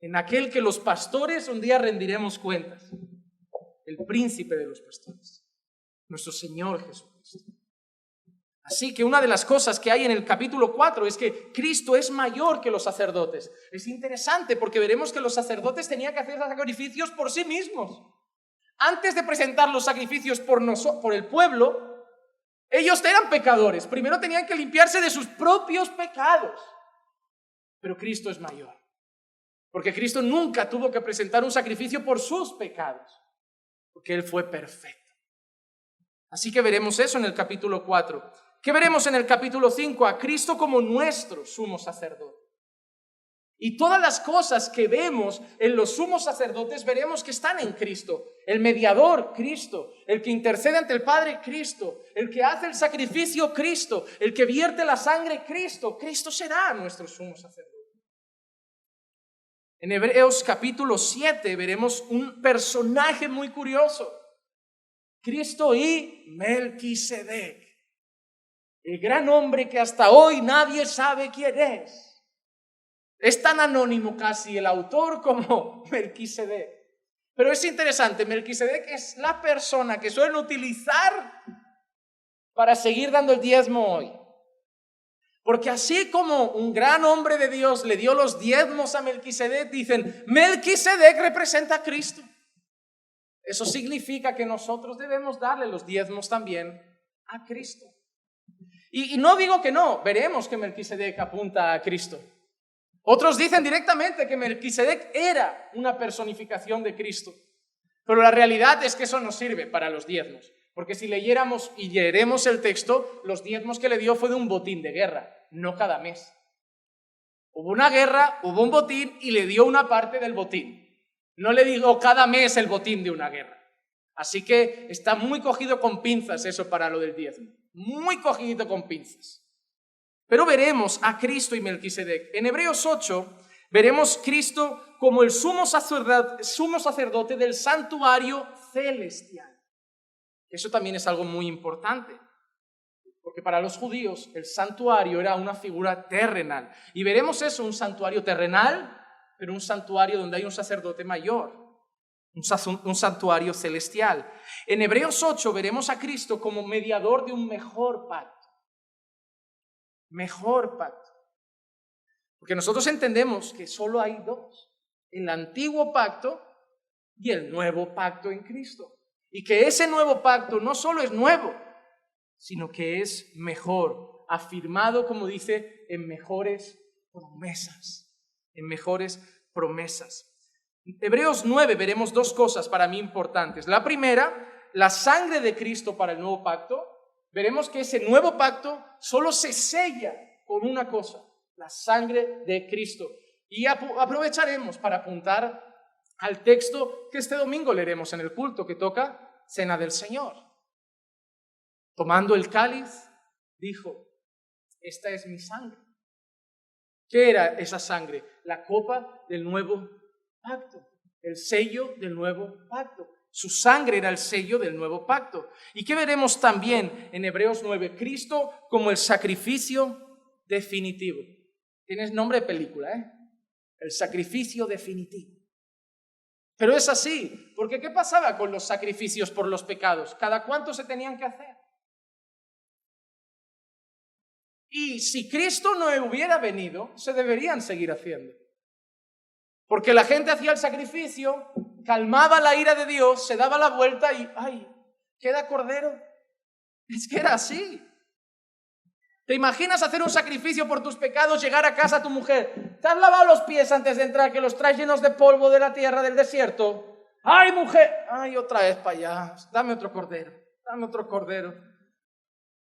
En aquel que los pastores un día rendiremos cuentas. El príncipe de los pastores, nuestro Señor Jesucristo. Así que una de las cosas que hay en el capítulo 4 es que Cristo es mayor que los sacerdotes. Es interesante porque veremos que los sacerdotes tenían que hacer sacrificios por sí mismos. Antes de presentar los sacrificios por el pueblo, ellos eran pecadores. Primero tenían que limpiarse de sus propios pecados. Pero Cristo es mayor. Porque Cristo nunca tuvo que presentar un sacrificio por sus pecados. Porque Él fue perfecto. Así que veremos eso en el capítulo 4. ¿Qué veremos en el capítulo 5? A Cristo como nuestro sumo sacerdote. Y todas las cosas que vemos en los sumos sacerdotes veremos que están en Cristo. El mediador, Cristo. El que intercede ante el Padre, Cristo. El que hace el sacrificio, Cristo. El que vierte la sangre, Cristo. Cristo será nuestro sumo sacerdote. En Hebreos capítulo 7 veremos un personaje muy curioso. Cristo y Melquisedec. El gran hombre que hasta hoy nadie sabe quién es. Es tan anónimo casi el autor como Melquisedec. Pero es interesante, Melquisedec es la persona que suelen utilizar para seguir dando el diezmo hoy. Porque así como un gran hombre de Dios le dio los diezmos a Melquisedec, dicen, Melquisedec representa a Cristo. Eso significa que nosotros debemos darle los diezmos también a Cristo. Y no digo que no, veremos que Melquisedec apunta a Cristo. Otros dicen directamente que Melquisedec era una personificación de Cristo. Pero la realidad es que eso no sirve para los diezmos. Porque si leyéramos y leeremos el texto, los diezmos que le dio fue de un botín de guerra, no cada mes. Hubo una guerra, hubo un botín y le dio una parte del botín. No le dio cada mes el botín de una guerra. Así que está muy cogido con pinzas eso para lo del diezmo. Muy cogido con pinzas. Pero veremos a Cristo y Melquisedec. En Hebreos 8 veremos Cristo como el sumo sacerdote del santuario celestial. Eso también es algo muy importante. Porque para los judíos el santuario era una figura terrenal. Y veremos eso, un santuario terrenal, pero un santuario donde hay un sacerdote mayor. Un santuario celestial. En Hebreos 8 veremos a Cristo como mediador de un mejor pacto. Mejor pacto. Porque nosotros entendemos que solo hay dos. El antiguo pacto y el nuevo pacto en Cristo. Y que ese nuevo pacto no solo es nuevo, sino que es mejor. Afirmado, como dice, en mejores promesas, en mejores promesas. En Hebreos 9 veremos dos cosas para mí importantes. La primera, la sangre de Cristo para el nuevo pacto. Veremos que ese nuevo pacto solo se sella con una cosa, la sangre de Cristo. Y aprovecharemos para apuntar al texto que este domingo leeremos en el culto, que toca Cena del Señor. Tomando el cáliz, dijo: esta es mi sangre. ¿Qué era esa sangre? La copa del nuevo pacto, el sello del nuevo pacto. Su sangre era el sello del nuevo pacto. ¿Y qué veremos también en Hebreos 9? Cristo como el sacrificio definitivo. Tienes nombre de película, ¿eh? El sacrificio definitivo. Pero es así, porque ¿qué pasaba con los sacrificios por los pecados? ¿Cada cuánto se tenían que hacer? Y si Cristo no hubiera venido, se deberían seguir haciendo. Porque la gente hacía el sacrificio, calmaba la ira de Dios, se daba la vuelta y ¡ay! ¿Queda cordero? Es que era así. ¿Te imaginas hacer un sacrificio por tus pecados, llegar a casa a tu mujer? ¿Te has lavado los pies antes de entrar, que los traes llenos de polvo de la tierra del desierto? ¡Ay, mujer! ¡Ay, otra vez para allá! Dame otro cordero, dame otro cordero.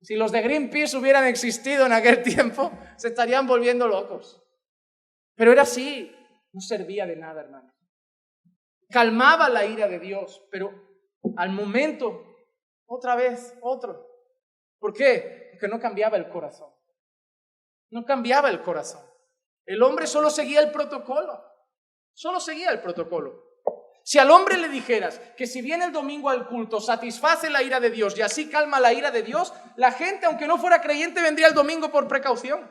Si los de Greenpeace hubieran existido en aquel tiempo, se estarían volviendo locos. Pero era así, no servía de nada, hermano. Calmaba la ira de Dios, pero al momento, otra vez, otro. ¿Por qué? Porque no cambiaba el corazón. No cambiaba el corazón. El hombre solo seguía el protocolo. Solo seguía el protocolo. Si al hombre le dijeras que si viene el domingo al culto satisface la ira de Dios y así calma la ira de Dios, la gente, aunque no fuera creyente, vendría el domingo por precaución.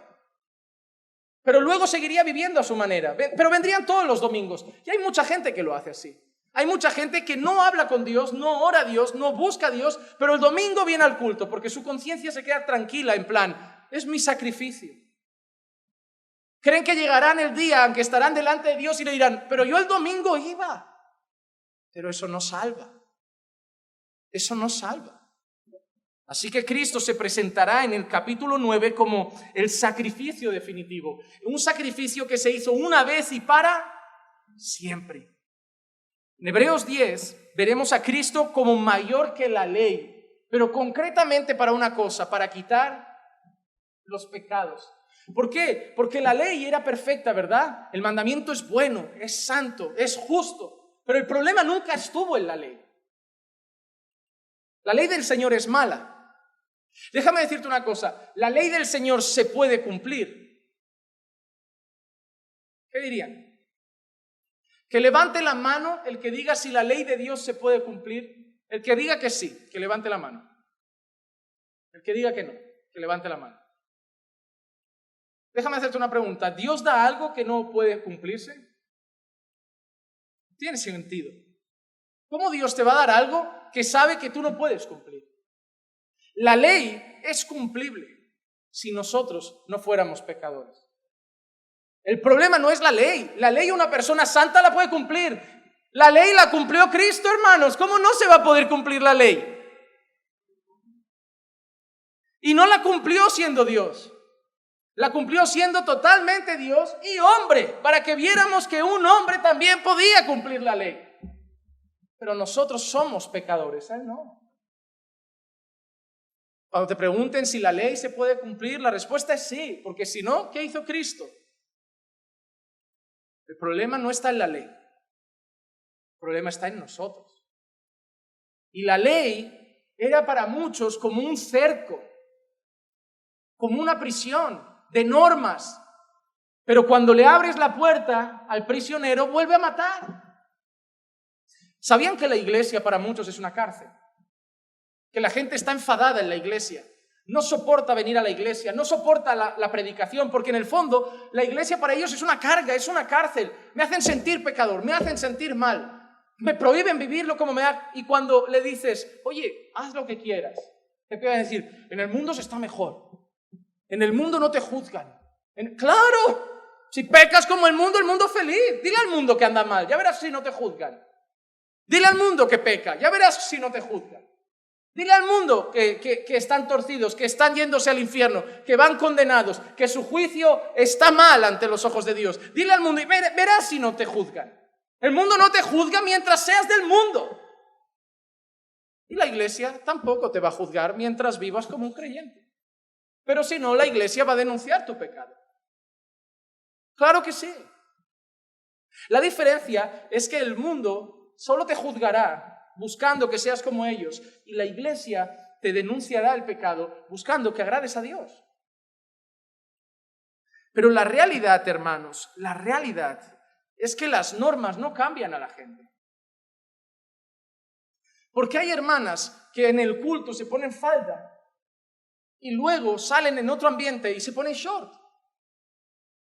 Pero luego seguiría viviendo a su manera. Pero vendrían todos los domingos. Y hay mucha gente que lo hace así. Hay mucha gente que no habla con Dios, no ora a Dios, no busca a Dios, pero el domingo viene al culto porque su conciencia se queda tranquila, en plan, es mi sacrificio. Creen que llegarán el día en que estarán delante de Dios y le dirán, pero yo el domingo iba. Pero eso no salva. Eso no salva. Así que Cristo se presentará en el capítulo 9 como el sacrificio definitivo. Un sacrificio que se hizo una vez y para siempre. En Hebreos 10 veremos a Cristo como mayor que la ley, pero concretamente para una cosa, para quitar los pecados. ¿Por qué? Porque la ley era perfecta, ¿verdad? El mandamiento es bueno, es santo, es justo, pero el problema nunca estuvo en la ley. La ley del Señor es mala. Déjame decirte una cosa, la ley del Señor se puede cumplir. ¿Qué dirían? Que levante la mano el que diga si la ley de Dios se puede cumplir. El que diga que sí, que levante la mano. El que diga que no, que levante la mano. Déjame hacerte una pregunta. ¿Dios da algo que no puede cumplirse? Tiene sentido. ¿Cómo Dios te va a dar algo que sabe que tú no puedes cumplir? La ley es cumplible si nosotros no fuéramos pecadores. El problema no es la ley. La ley una persona santa la puede cumplir. La ley la cumplió Cristo, hermanos. ¿Cómo no se va a poder cumplir la ley? Y no la cumplió siendo Dios. La cumplió siendo totalmente Dios y hombre, para que viéramos que un hombre también podía cumplir la ley. Pero nosotros somos pecadores, Él no. Cuando te pregunten si la ley se puede cumplir, la respuesta es sí, porque si no, ¿qué hizo Cristo? El problema no está en la ley, el problema está en nosotros. Y la ley era para muchos como un cerco, como una prisión de normas. Pero cuando le abres la puerta al prisionero, vuelve a matar. ¿Sabían que la iglesia para muchos es una cárcel? Que la gente está enfadada en la iglesia. No soporta venir a la iglesia, no soporta la predicación, porque en el fondo la iglesia para ellos es una carga, es una cárcel. Me hacen sentir pecador, me hacen sentir mal, me prohíben vivirlo como me da. Y cuando le dices, oye, haz lo que quieras, te pueden decir, en el mundo se está mejor, en el mundo no te juzgan. ¡Claro! Si pecas como el mundo feliz. Dile al mundo que anda mal, ya verás si no te juzgan. Dile al mundo que peca, ya verás si no te juzgan. Dile al mundo que están torcidos, que están yéndose al infierno, que van condenados, que su juicio está mal ante los ojos de Dios. Dile al mundo y verás si no te juzgan. El mundo no te juzga mientras seas del mundo. Y la iglesia tampoco te va a juzgar mientras vivas como un creyente. Pero si no, la iglesia va a denunciar tu pecado. Claro que sí. La diferencia es que el mundo solo te juzgará buscando que seas como ellos, y la iglesia te denunciará el pecado buscando que agrades a Dios. Pero la realidad, hermanos, la realidad es que las normas no cambian a la gente. Porque hay hermanas que en el culto se ponen falda y luego salen en otro ambiente y se ponen short.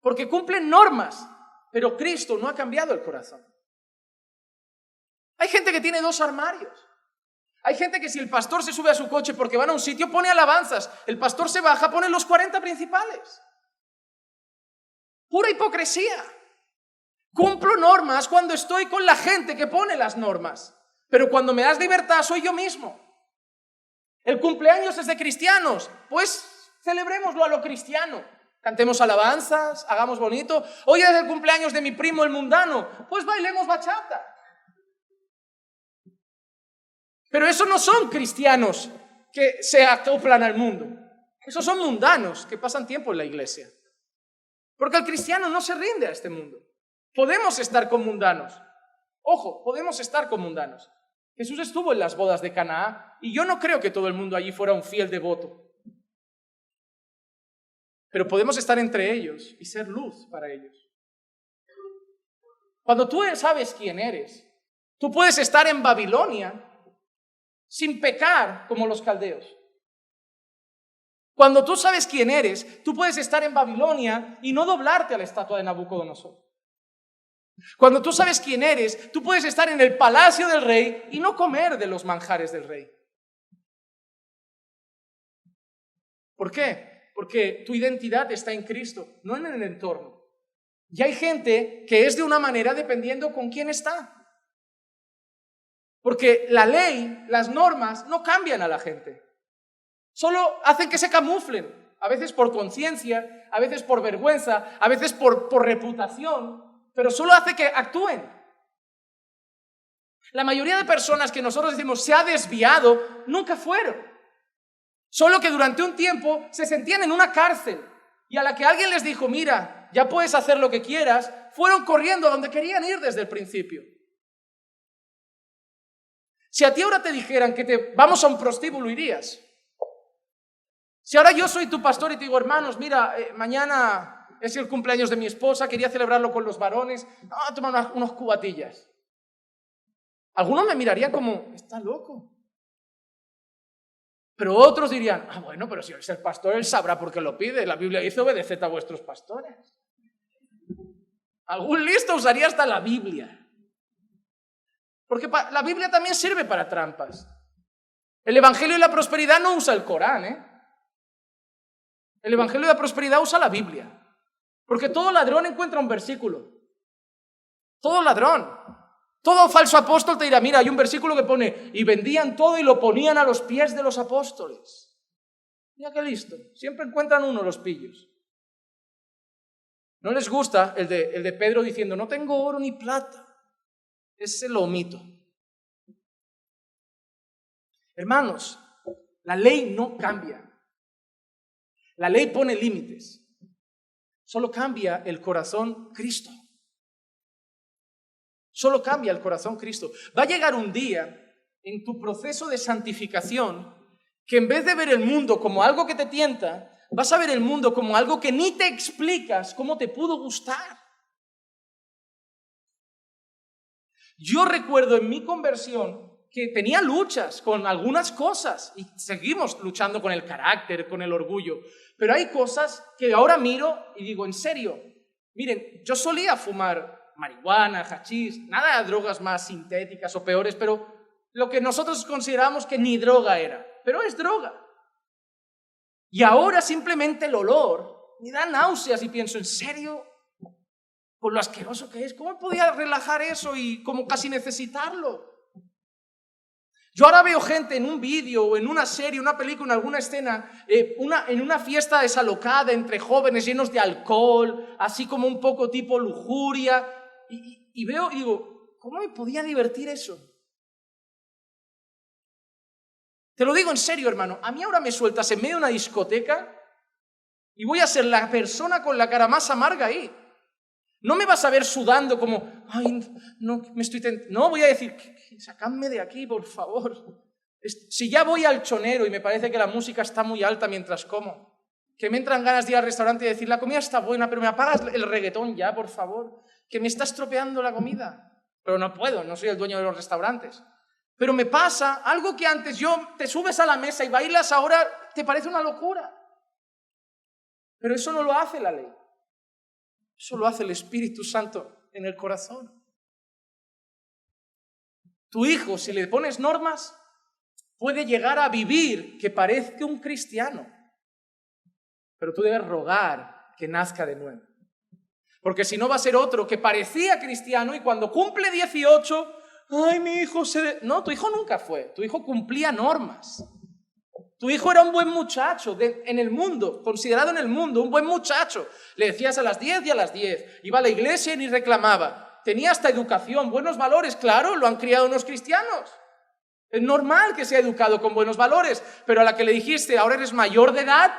Porque cumplen normas, pero Cristo no ha cambiado el corazón. Hay gente que tiene 2 armarios. Hay gente que si el pastor se sube a su coche porque van a un sitio, pone alabanzas. El pastor se baja, pone los 40 principales. Pura hipocresía. Cumplo normas cuando estoy con la gente que pone las normas. Pero cuando me das libertad soy yo mismo. El cumpleaños es de cristianos. Pues celebrémoslo a lo cristiano. Cantemos alabanzas, hagamos bonito. Hoy es el cumpleaños de mi primo el mundano. Pues bailemos bachata. Pero esos no son cristianos que se acoplan al mundo. Esos son mundanos que pasan tiempo en la iglesia. Porque el cristiano no se rinde a este mundo. Podemos estar con mundanos. Ojo, podemos estar con mundanos. Jesús estuvo en las bodas de Caná y yo no creo que todo el mundo allí fuera un fiel devoto. Pero podemos estar entre ellos y ser luz para ellos. Cuando tú sabes quién eres, tú puedes estar en Babilonia sin pecar como los caldeos. Cuando tú sabes quién eres, tú puedes estar en Babilonia y no doblarte a la estatua de Nabucodonosor. Cuando tú sabes quién eres, tú puedes estar en el palacio del rey y no comer de los manjares del rey. ¿Por qué? Porque tu identidad está en Cristo, no en el entorno. Y hay gente que es de una manera dependiendo con quién está. Porque la ley, las normas, no cambian a la gente. Solo hacen que se camuflen. A veces por conciencia, a veces por vergüenza, a veces por reputación. Pero solo hace que actúen. La mayoría de personas que nosotros decimos se ha desviado, nunca fueron. Solo que durante un tiempo se sentían en una cárcel. Y a la que alguien les dijo, mira, ya puedes hacer lo que quieras, fueron corriendo a donde querían ir desde el principio. Si a ti ahora te dijeran que vamos a un prostíbulo, irías. Si ahora yo soy tu pastor y te digo, hermanos, mira, mañana es el cumpleaños de mi esposa, quería celebrarlo con los varones, vamos a tomar unos cubatillas. Algunos me mirarían como, está loco. Pero otros dirían, bueno, pero si es el pastor, él sabrá por qué lo pide. La Biblia dice, obedeced a vuestros pastores. Algún listo usaría hasta la Biblia. Porque la Biblia también sirve para trampas. El Evangelio de la Prosperidad no usa el Corán, El Evangelio de la Prosperidad usa la Biblia. Porque todo ladrón encuentra un versículo. Todo ladrón. Todo falso apóstol te dirá, mira, hay un versículo que pone, y vendían todo y lo ponían a los pies de los apóstoles. Mira qué listo. Siempre encuentran uno los pillos. No les gusta el de Pedro diciendo, no tengo oro ni plata. Ese lo omito. Hermanos, la ley no cambia. La ley pone límites. Solo cambia el corazón Cristo. Solo cambia el corazón Cristo. Va a llegar un día en tu proceso de santificación que en vez de ver el mundo como algo que te tienta, vas a ver el mundo como algo que ni te explicas cómo te pudo gustar. Yo recuerdo en mi conversión que tenía luchas con algunas cosas y seguimos luchando con el carácter, con el orgullo, pero hay cosas que ahora miro y digo, en serio, miren, yo solía fumar marihuana, hachís, nada de drogas más sintéticas o peores, pero lo que nosotros consideramos que ni droga era, pero es droga. Y ahora simplemente el olor me da náuseas y pienso, ¿en serio? Con lo asqueroso que es, ¿cómo podía relajar eso y como casi necesitarlo? Yo ahora veo gente en un vídeo o en una serie, una película, en alguna escena, en una fiesta desalocada entre jóvenes llenos de alcohol, así como un poco tipo lujuria, y veo y digo, ¿cómo me podía divertir eso? Te lo digo en serio, hermano, a mí ahora me sueltas en medio de una discoteca y voy a ser la persona con la cara más amarga ahí. No me vas a ver sudando como, ay, no, no, voy a decir, sacadme de aquí, por favor. Si ya voy al chonero y me parece que la música está muy alta mientras como, que me entran ganas de ir al restaurante y decir, la comida está buena, pero me apagas el reggaetón ya, por favor, que me está estropeando la comida. Pero no puedo, no soy el dueño de los restaurantes. Pero me pasa algo que antes te subes a la mesa y bailas, ahora te parece una locura. Pero eso no lo hace la ley. Eso lo hace el Espíritu Santo en el corazón. Tu hijo, si le pones normas, puede llegar a vivir que parezca un cristiano. Pero tú debes rogar que nazca de nuevo. Porque si no va a ser otro que parecía cristiano y cuando cumple 18, ay, mi hijo No, tu hijo nunca fue. Tu hijo cumplía normas. Tu hijo era un buen muchacho en el mundo, considerado en el mundo, un buen muchacho. Le decías a las 10 y a las 10. Iba a la iglesia y ni reclamaba. Tenía hasta educación, buenos valores. Claro, lo han criado unos cristianos. Es normal que sea educado con buenos valores. Pero a la que le dijiste, ahora eres mayor de edad,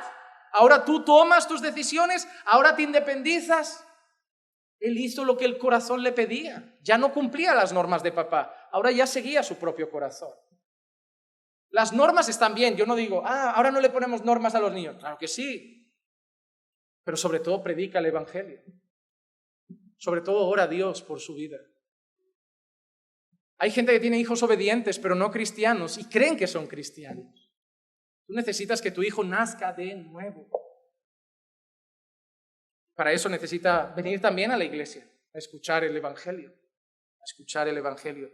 ahora tú tomas tus decisiones, ahora te independizas. Él hizo lo que el corazón le pedía. Ya no cumplía las normas de papá. Ahora ya seguía su propio corazón. Las normas están bien. Yo no digo, ahora no le ponemos normas a los niños. Claro que sí. Pero sobre todo predica el Evangelio. Sobre todo ora a Dios por su vida. Hay gente que tiene hijos obedientes, pero no cristianos, y creen que son cristianos. Tú necesitas que tu hijo nazca de nuevo. Para eso necesita venir también a la iglesia, a escuchar el Evangelio. A escuchar el Evangelio.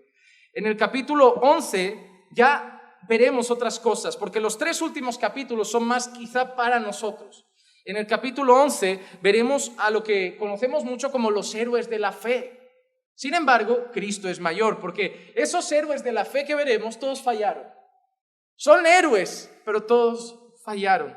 En el capítulo 11 ya veremos otras cosas, porque los 3 últimos capítulos son más quizá para nosotros. En el capítulo 11 veremos a lo que conocemos mucho como los héroes de la fe. Sin embargo, Cristo es mayor, porque esos héroes de la fe que veremos, todos fallaron. Son héroes, pero todos fallaron.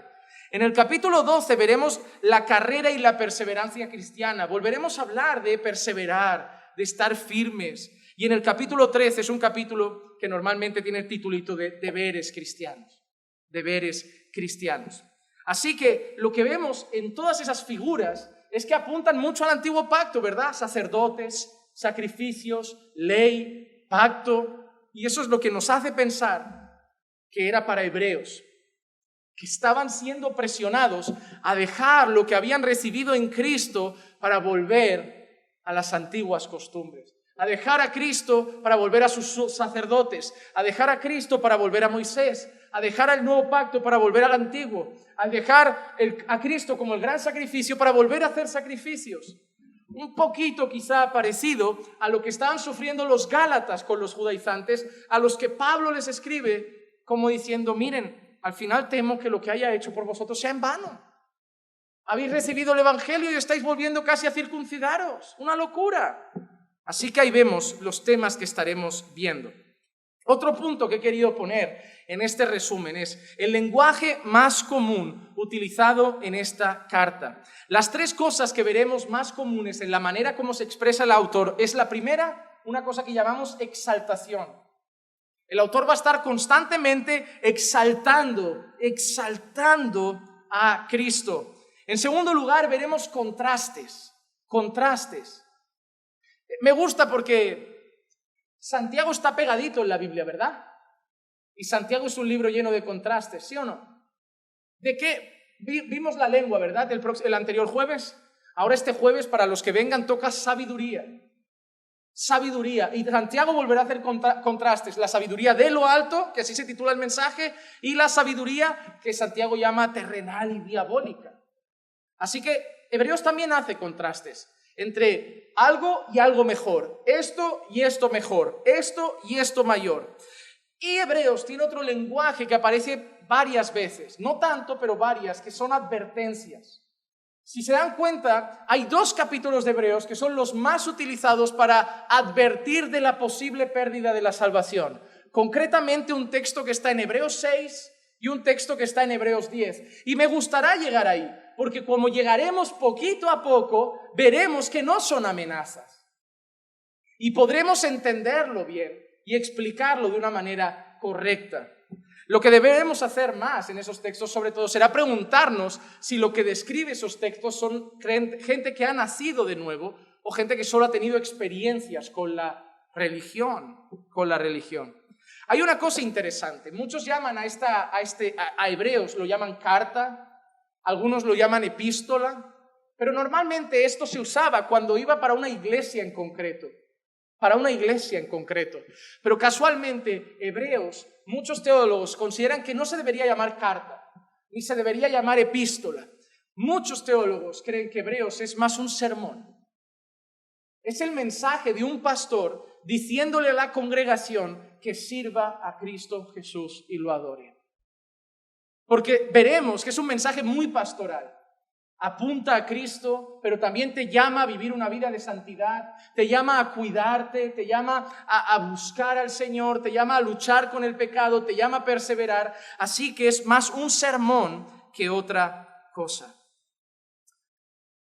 En el capítulo 12 veremos la carrera y la perseverancia cristiana. Volveremos a hablar de perseverar, de estar firmes. Y en el capítulo 13 es un capítulo que normalmente tiene el titulito de deberes cristianos. Deberes cristianos. Así que lo que vemos en todas esas figuras es que apuntan mucho al antiguo pacto, ¿verdad? Sacerdotes, sacrificios, ley, pacto. Y eso es lo que nos hace pensar que era para hebreos, que estaban siendo presionados a dejar lo que habían recibido en Cristo para volver a las antiguas costumbres. A dejar a Cristo para volver a sus sacerdotes, a dejar a Cristo para volver a Moisés, a dejar al nuevo pacto para volver al antiguo, a dejar a Cristo como el gran sacrificio para volver a hacer sacrificios. Un poquito quizá parecido a lo que estaban sufriendo los gálatas con los judaizantes, a los que Pablo les escribe como diciendo, miren, al final temo que lo que haya hecho por vosotros sea en vano. Habéis recibido el Evangelio y estáis volviendo casi a circuncidaros. Una locura. Así que ahí vemos los temas que estaremos viendo. Otro punto que he querido poner en este resumen es el lenguaje más común utilizado en esta carta. Las 3 cosas que veremos más comunes en la manera como se expresa el autor es la primera, una cosa que llamamos exaltación. El autor va a estar constantemente exaltando a Cristo. En segundo lugar, veremos contrastes. Me gusta porque Santiago está pegadito en la Biblia, ¿verdad? Y Santiago es un libro lleno de contrastes, ¿sí o no? ¿De qué? Vimos la lengua, ¿verdad? El anterior jueves. Ahora este jueves, para los que vengan, toca sabiduría. Sabiduría. Y Santiago volverá a hacer contrastes. La sabiduría de lo alto, que así se titula el mensaje, y la sabiduría que Santiago llama terrenal y diabólica. Así que Hebreos también hace contrastes entre algo y algo mejor, esto y esto mejor, esto y esto mayor. Y Hebreos tiene otro lenguaje que aparece varias veces, no tanto, pero varias, que son advertencias. Si se dan cuenta, hay 2 capítulos de Hebreos que son los más utilizados para advertir de la posible pérdida de la salvación. concretamente un texto que está en Hebreos 6 y un texto que está en Hebreos 10. Y me gustará llegar ahí, porque como llegaremos poquito a poco, veremos que no son amenazas. Y podremos entenderlo bien y explicarlo de una manera correcta. Lo que deberemos hacer más en esos textos, sobre todo, será preguntarnos si lo que describe esos textos son gente que ha nacido de nuevo o gente que solo ha tenido experiencias con la religión. Hay una cosa interesante. Muchos llaman a Hebreos, lo llaman carta, algunos lo llaman epístola, pero normalmente esto se usaba cuando iba para una iglesia en concreto. Pero casualmente, Hebreos, muchos teólogos consideran que no se debería llamar carta, ni se debería llamar epístola. Muchos teólogos creen que Hebreos es más un sermón. Es el mensaje de un pastor diciéndole a la congregación que sirva a Cristo Jesús y lo adore. Porque veremos que es un mensaje muy pastoral. Apunta a Cristo, pero también te llama a vivir una vida de santidad, te llama a cuidarte, te llama a buscar al Señor, te llama a luchar con el pecado, te llama a perseverar. Así que es más un sermón que otra cosa.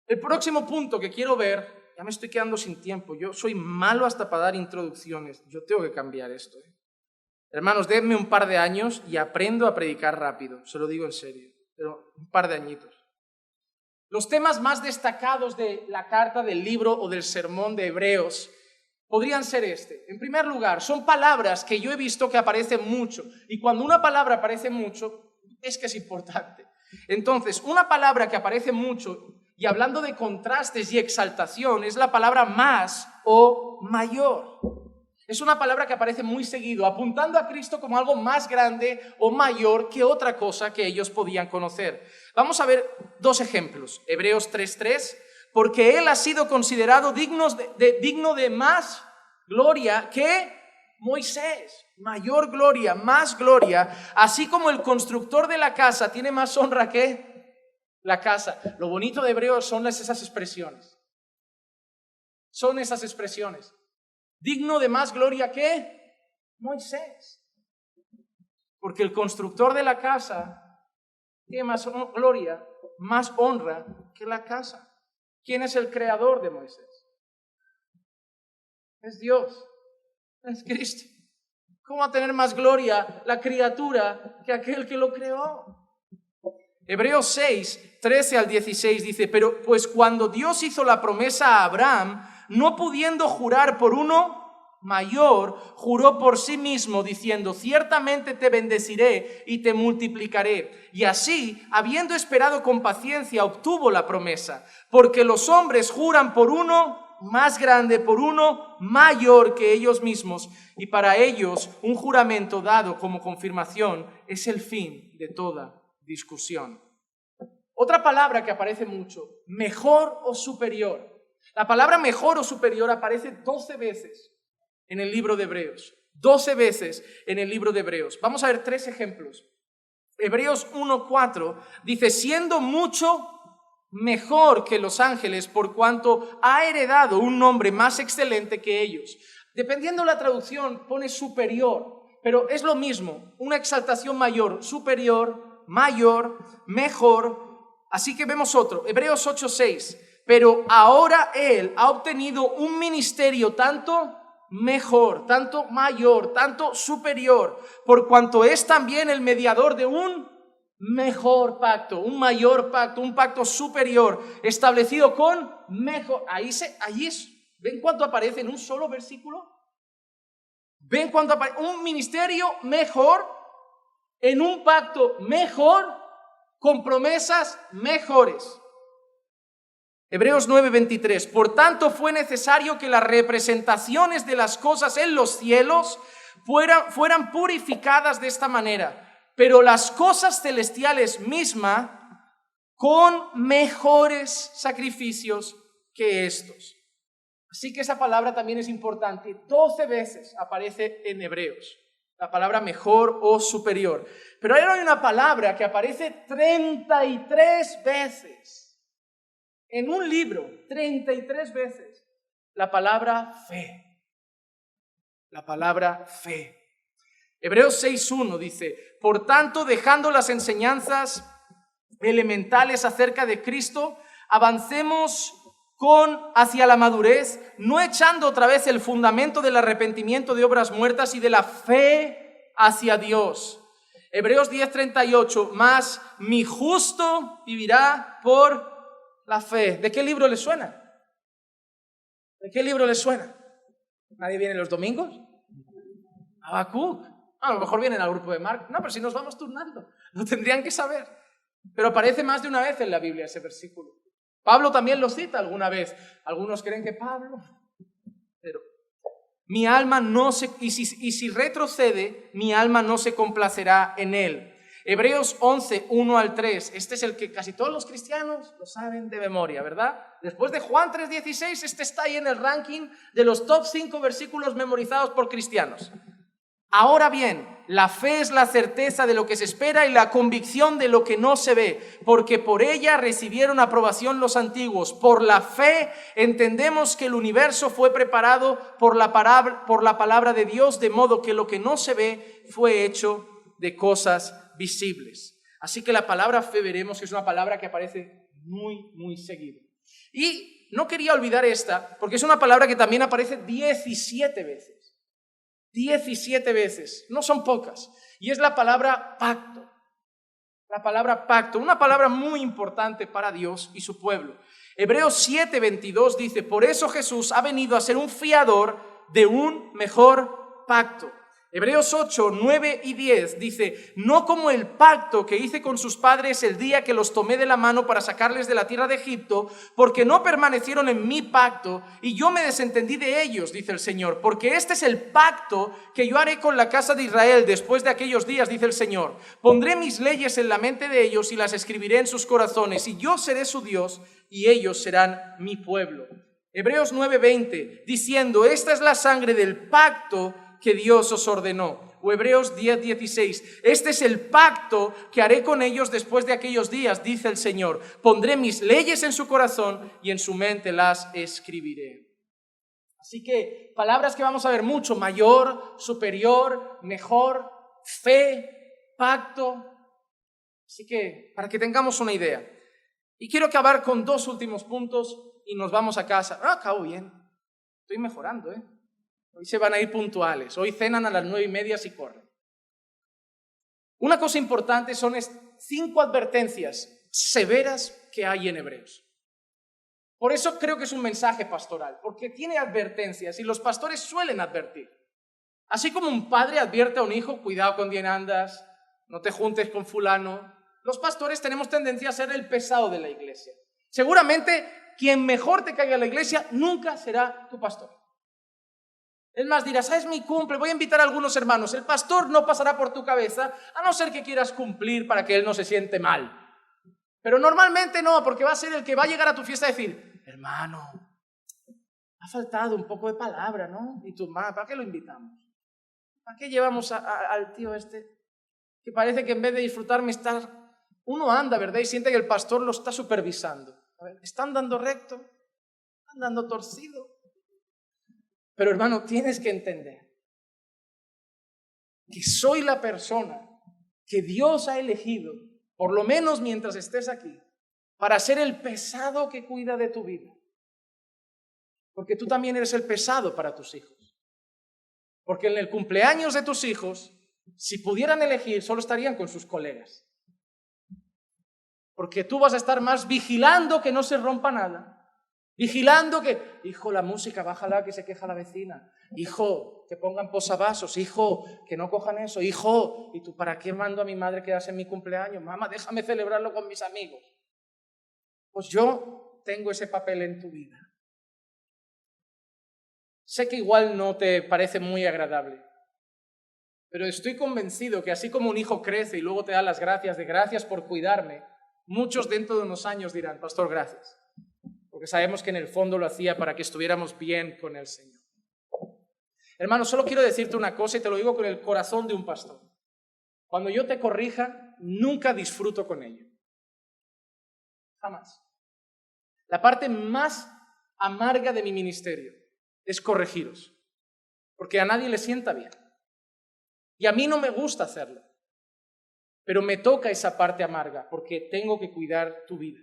El próximo punto que quiero ver, ya me estoy quedando sin tiempo, yo soy malo hasta para dar introducciones, yo tengo que cambiar esto. Hermanos, denme un par de años y aprendo a predicar rápido, se lo digo en serio, pero un par de añitos. Los temas más destacados de la carta, del libro o del sermón de Hebreos podrían ser En primer lugar, son palabras que yo he visto que aparecen mucho. Y cuando una palabra aparece mucho, es que es importante. Entonces, una palabra que aparece mucho, y hablando de contrastes y exaltación, es la palabra más o mayor. Es una palabra que aparece muy seguido, apuntando a Cristo como algo más grande o mayor que otra cosa que ellos podían conocer. Vamos a ver dos ejemplos. Hebreos 3:3, porque Él ha sido considerado digno de más gloria que Moisés. Mayor gloria, más gloria, así como el constructor de la casa tiene más honra que la casa. Lo bonito de Hebreos son esas expresiones. Digno de más gloria que Moisés. Porque el constructor de la casa tiene más gloria, más honra que la casa. ¿Quién es el creador de Moisés? Es Dios, es Cristo. ¿Cómo va a tener más gloria la criatura que aquel que lo creó? Hebreos 6, 13 al 16 dice, pero pues cuando Dios hizo la promesa a Abraham, no pudiendo jurar por uno mayor, juró por sí mismo, diciendo, ciertamente te bendeciré y te multiplicaré. Y así, habiendo esperado con paciencia, obtuvo la promesa, porque los hombres juran por uno más grande, por uno mayor que ellos mismos, y para ellos un juramento dado como confirmación es el fin de toda discusión. Otra palabra que aparece mucho, mejor o superior. La palabra mejor o superior aparece 12 veces en el libro de Hebreos. 12 veces en el libro de Hebreos. Vamos a ver 3 ejemplos. Hebreos 1:4 dice, siendo mucho mejor que los ángeles, por cuanto ha heredado un nombre más excelente que ellos. Dependiendo la traducción, pone superior, pero es lo mismo, una exaltación mayor, superior, mayor, mejor. Así que vemos otro, Hebreos 8:6. Pero ahora Él ha obtenido un ministerio tanto mejor, tanto mayor, tanto superior, por cuanto es también el mediador de un mejor pacto, un mayor pacto, un pacto superior, establecido con mejor. ¿Ven cuánto aparece en un solo versículo? ¿Ven cuánto aparece? Un ministerio mejor, en un pacto mejor, con promesas mejores. Hebreos 9:23, por tanto fue necesario que las representaciones de las cosas en los cielos fueran purificadas de esta manera, pero las cosas celestiales mismas con mejores sacrificios que estos. Así que esa palabra también es importante. 12 veces aparece en Hebreos, la palabra mejor o superior. Pero ahora hay una palabra que aparece 33 veces. En un libro, 33 veces, la palabra fe. La palabra fe. Hebreos 6:1 dice, por tanto, dejando las enseñanzas elementales acerca de Cristo, avancemos hacia la madurez, no echando otra vez el fundamento del arrepentimiento de obras muertas y de la fe hacia Dios. Hebreos 10:38, mas mi justo vivirá por la fe. ¿De qué libro le suena? ¿De qué libro le suena? ¿Nadie viene los domingos? Habacuc. A lo mejor vienen al grupo de Mark. No, pero si nos vamos turnando, lo tendrían que saber. Pero aparece más de una vez en la Biblia ese versículo. Pablo también lo cita alguna vez. Algunos creen que Pablo, pero mi alma no se, y si retrocede, mi alma no se complacerá en él. Hebreos 11:1-3. Este es el que casi todos los cristianos lo saben de memoria, ¿verdad? Después de Juan 3:16, este está ahí en el ranking de los top 5 versículos memorizados por cristianos. Ahora bien, la fe es la certeza de lo que se espera y la convicción de lo que no se ve, porque por ella recibieron aprobación los antiguos. Por la fe entendemos que el universo fue preparado por la palabra de Dios, de modo que lo que no se ve fue hecho de cosas visibles. Así que la palabra fe veremos que es una palabra que aparece muy, muy seguido. Y no quería olvidar esta, porque es una palabra que también aparece 17 veces. 17 veces, no son pocas, y es la palabra pacto. La palabra pacto, una palabra muy importante para Dios y su pueblo. Hebreos 7:22 dice, por eso Jesús ha venido a ser un fiador de un mejor pacto. Hebreos 8:9-10 dice, no como el pacto que hice con sus padres el día que los tomé de la mano para sacarles de la tierra de Egipto, porque no permanecieron en mi pacto y yo me desentendí de ellos, dice el Señor, porque este es el pacto que yo haré con la casa de Israel después de aquellos días, dice el Señor. Pondré mis leyes en la mente de ellos y las escribiré en sus corazones, y yo seré su Dios y ellos serán mi pueblo. Hebreos 9:20 diciendo, esta es la sangre del pacto que Dios os ordenó. O Hebreos 10:16, este es el pacto que haré con ellos después de aquellos días, dice el Señor. Pondré mis leyes en su corazón y en su mente las escribiré. Así que palabras que vamos a ver mucho: mayor, superior, mejor, fe, pacto. Así que para que tengamos una idea. Y quiero acabar con 2 últimos puntos y nos vamos a casa. Acabo bien. Estoy mejorando, Hoy se van a ir puntuales. Hoy cenan a las 9:30 si corren. Una cosa importante son 5 advertencias severas que hay en Hebreos. Por eso creo que es un mensaje pastoral, porque tiene advertencias y los pastores suelen advertir. Así como un padre advierte a un hijo, cuidado con quién andas, no te juntes con fulano. Los pastores tenemos tendencia a ser el pesado de la iglesia. Seguramente quien mejor te caiga en la iglesia nunca será tu pastor. Es más, dirás, es mi cumple, voy a invitar a algunos hermanos. El pastor no pasará por tu cabeza, a no ser que quieras cumplir para que él no se siente mal. Pero normalmente no, porque va a ser el que va a llegar a tu fiesta a decir, hermano, ha faltado un poco de palabra, ¿no? Y tú, ¿para qué lo invitamos? ¿Para qué llevamos al tío este? Que parece que en vez de disfrutarme uno anda, ¿verdad? Y siente que el pastor lo está supervisando. A ver, ¿están dando recto? ¿Están dando torcido? Pero hermano, tienes que entender que soy la persona que Dios ha elegido, por lo menos mientras estés aquí, para ser el pesado que cuida de tu vida. Porque tú también eres el pesado para tus hijos. Porque en el cumpleaños de tus hijos, si pudieran elegir, solo estarían con sus colegas. Porque tú vas a estar más vigilando que no se rompa nada. Vigilando que, hijo, la música, bájala que se queja la vecina. Hijo, que pongan posavasos. Hijo, que no cojan eso. Hijo, ¿y tú para qué mando a mi madre que hace mi cumpleaños? Mamá, déjame celebrarlo con mis amigos. Pues yo tengo ese papel en tu vida. Sé que igual no te parece muy agradable, pero estoy convencido que así como un hijo crece y luego te da las gracias de gracias por cuidarme, muchos dentro de unos años dirán, pastor, gracias. Porque sabemos que en el fondo lo hacía para que estuviéramos bien con el Señor. Hermano, solo quiero decirte una cosa y te lo digo con el corazón de un pastor. Cuando yo te corrija, nunca disfruto con ello. Jamás. La parte más amarga de mi ministerio es corregiros, porque a nadie le sienta bien. Y a mí no me gusta hacerlo. Pero me toca esa parte amarga porque tengo que cuidar tu vida.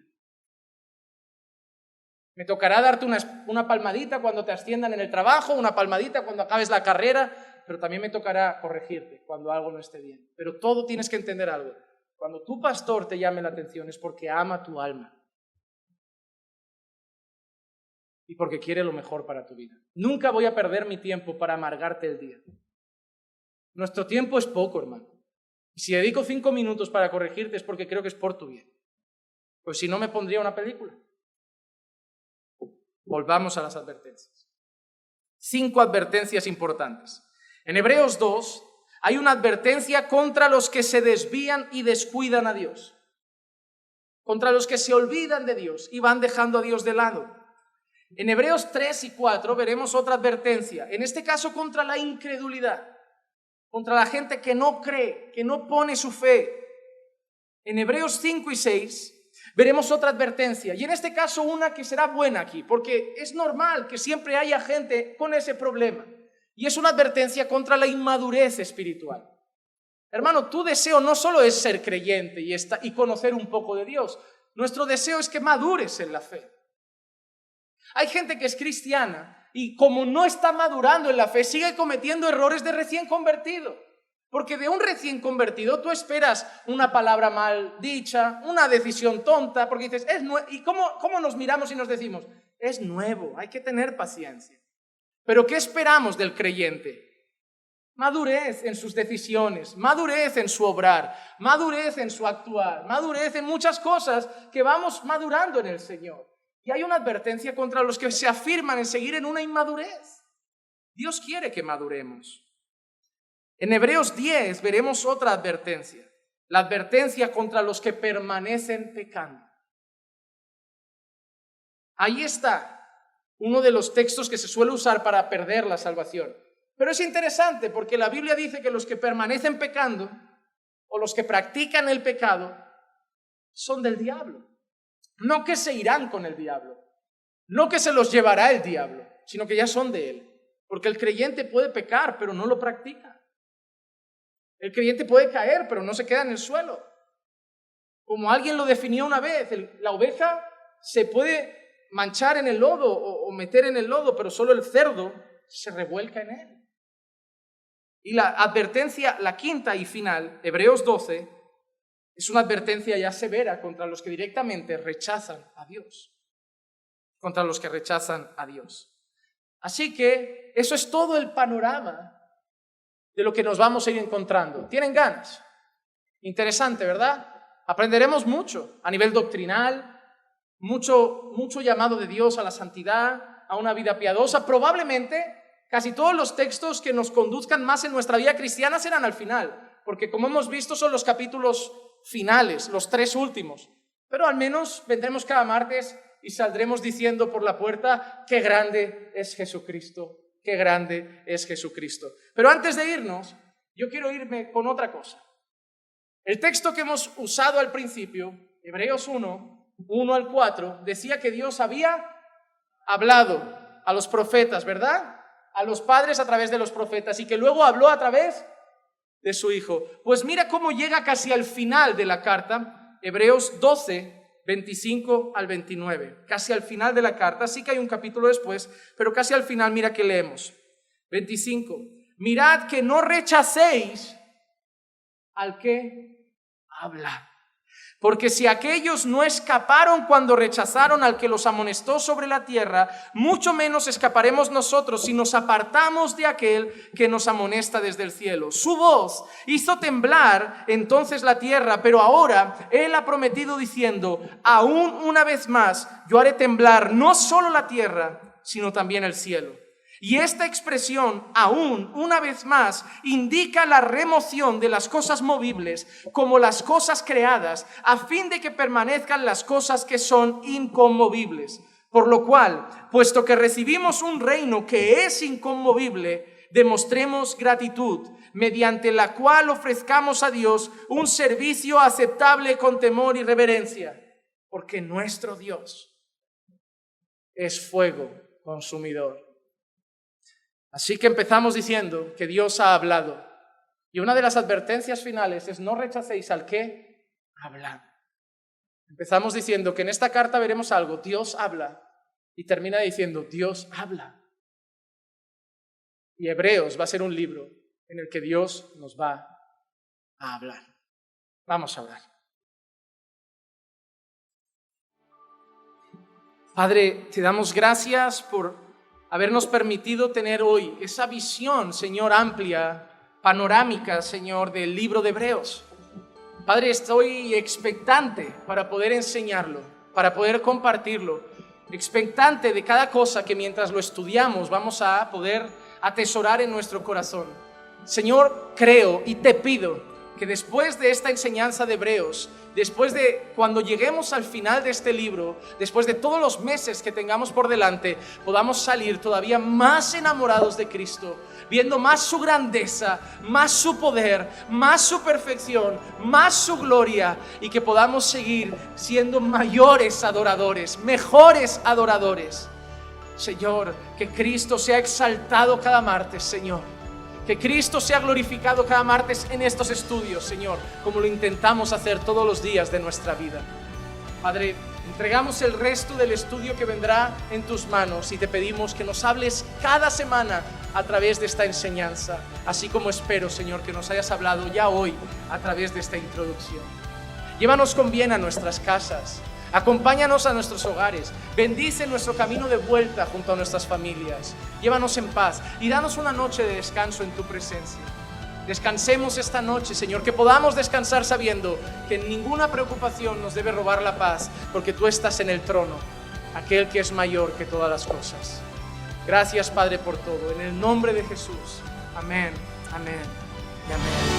Me tocará darte una palmadita cuando te asciendan en el trabajo, una palmadita cuando acabes la carrera, pero también me tocará corregirte cuando algo no esté bien. Pero todo tienes que entender algo. Cuando tu pastor te llame la atención es porque ama tu alma y porque quiere lo mejor para tu vida. Nunca voy a perder mi tiempo para amargarte el día. Nuestro tiempo es poco, hermano. Y si dedico 5 minutos para corregirte es porque creo que es por tu bien. Pues si no, me pondría una película. Volvamos a las advertencias. 5 advertencias importantes. En Hebreos 2 hay una advertencia contra los que se desvían y descuidan a Dios. Contra los que se olvidan de Dios y van dejando a Dios de lado. En Hebreos 3 y 4 veremos otra advertencia. En este caso contra la incredulidad. Contra la gente que no cree, que no pone su fe. En Hebreos 5 y 6 veremos otra advertencia, y en este caso una que será buena aquí, porque es normal que siempre haya gente con ese problema, y es una advertencia contra la inmadurez espiritual. Hermano, tu deseo no solo es ser creyente y conocer un poco de Dios, nuestro deseo es que madures en la fe. Hay gente que es cristiana y como no está madurando en la fe, sigue cometiendo errores de recién convertido. Porque de un recién convertido tú esperas una palabra mal dicha, una decisión tonta, porque dices, es nuevo. ¿Y cómo nos miramos y nos decimos? Es nuevo, hay que tener paciencia. Pero ¿qué esperamos del creyente? Madurez en sus decisiones, madurez en su obrar, madurez en su actuar, madurez en muchas cosas que vamos madurando en el Señor. Y hay una advertencia contra los que se afirman en seguir en una inmadurez. Dios quiere que maduremos. En Hebreos 10 veremos otra advertencia, la advertencia contra los que permanecen pecando. Ahí está uno de los textos que se suele usar para perder la salvación. Pero es interesante porque la Biblia dice que los que permanecen pecando o los que practican el pecado son del diablo. No que se irán con el diablo, no que se los llevará el diablo, sino que ya son de él. Porque el creyente puede pecar, pero no lo practica. El creyente puede caer, pero no se queda en el suelo. Como alguien lo definió una vez, la oveja se puede manchar en el lodo o meter en el lodo, pero solo el cerdo se revuelca en él. Y la advertencia, la quinta y final, Hebreos 12, es una advertencia ya severa contra los que directamente rechazan a Dios. Contra los que rechazan a Dios. Así que eso es todo el panorama de lo que nos vamos a ir encontrando. ¿Tienen ganas? Interesante, ¿verdad? Aprenderemos mucho a nivel doctrinal, mucho llamado de Dios a la santidad, a una vida piadosa. Probablemente casi todos los textos que nos conduzcan más en nuestra vida cristiana serán al final, porque como hemos visto son los capítulos finales, los 3 últimos. Pero al menos vendremos cada martes y saldremos diciendo por la puerta, ¡qué grande es Jesucristo! ¡Qué grande es Jesucristo! Pero antes de irnos, yo quiero irme con otra cosa. El texto que hemos usado al principio, Hebreos 1 al 4, decía que Dios había hablado a los profetas, ¿verdad? A los padres a través de los profetas y que luego habló a través de su Hijo. Pues mira cómo llega casi al final de la carta, Hebreos 12, 25 al 29, casi al final de la carta, sí que hay un capítulo después, pero casi al final mira que leemos. 25, mirad que no rechacéis al que habla, porque si aquellos no escaparon cuando rechazaron al que los amonestó sobre la tierra, mucho menos escaparemos nosotros si nos apartamos de aquel que nos amonesta desde el cielo. Su voz hizo temblar entonces la tierra, pero ahora Él ha prometido diciendo, aún una vez más yo haré temblar no solo la tierra, sino también el cielo. Y esta expresión, aún una vez más, indica la remoción de las cosas movibles como las cosas creadas, a fin de que permanezcan las cosas que son inconmovibles. Por lo cual, puesto que recibimos un reino que es inconmovible, demostremos gratitud, mediante la cual ofrezcamos a Dios un servicio aceptable con temor y reverencia, porque nuestro Dios es fuego consumidor. Así que empezamos diciendo que Dios ha hablado. Y una de las advertencias finales es: no rechacéis al que habla. Empezamos diciendo que en esta carta veremos algo, Dios habla, y termina diciendo, Dios habla. Y Hebreos va a ser un libro en el que Dios nos va a hablar. Vamos a orar. Padre, te damos gracias por habernos permitido tener hoy esa visión, Señor, amplia, panorámica, Señor, del libro de Hebreos. Padre, estoy expectante para poder enseñarlo, para poder compartirlo, expectante de cada cosa que mientras lo estudiamos vamos a poder atesorar en nuestro corazón. Señor, creo y te pido que después de esta enseñanza de Hebreos, después de cuando lleguemos al final de este libro, después de todos los meses que tengamos por delante, podamos salir todavía más enamorados de Cristo, viendo más su grandeza, más su poder, más su perfección, más su gloria, y que podamos seguir siendo mayores adoradores, mejores adoradores. Señor, que Cristo sea exaltado cada martes, Señor. Que Cristo sea glorificado cada martes en estos estudios, Señor, como lo intentamos hacer todos los días de nuestra vida. Padre, entregamos el resto del estudio que vendrá en tus manos y te pedimos que nos hables cada semana a través de esta enseñanza, así como espero, Señor, que nos hayas hablado ya hoy a través de esta introducción. Llévanos con bien a nuestras casas. Acompáñanos a nuestros hogares, bendice nuestro camino de vuelta junto a nuestras familias, llévanos en paz y danos una noche de descanso en tu presencia. Descansemos esta noche, Señor, que podamos descansar sabiendo que ninguna preocupación nos debe robar la paz, porque tú estás en el trono, aquel que es mayor que todas las cosas. Gracias, Padre, por todo, en el nombre de Jesús. Amén, amén y amén.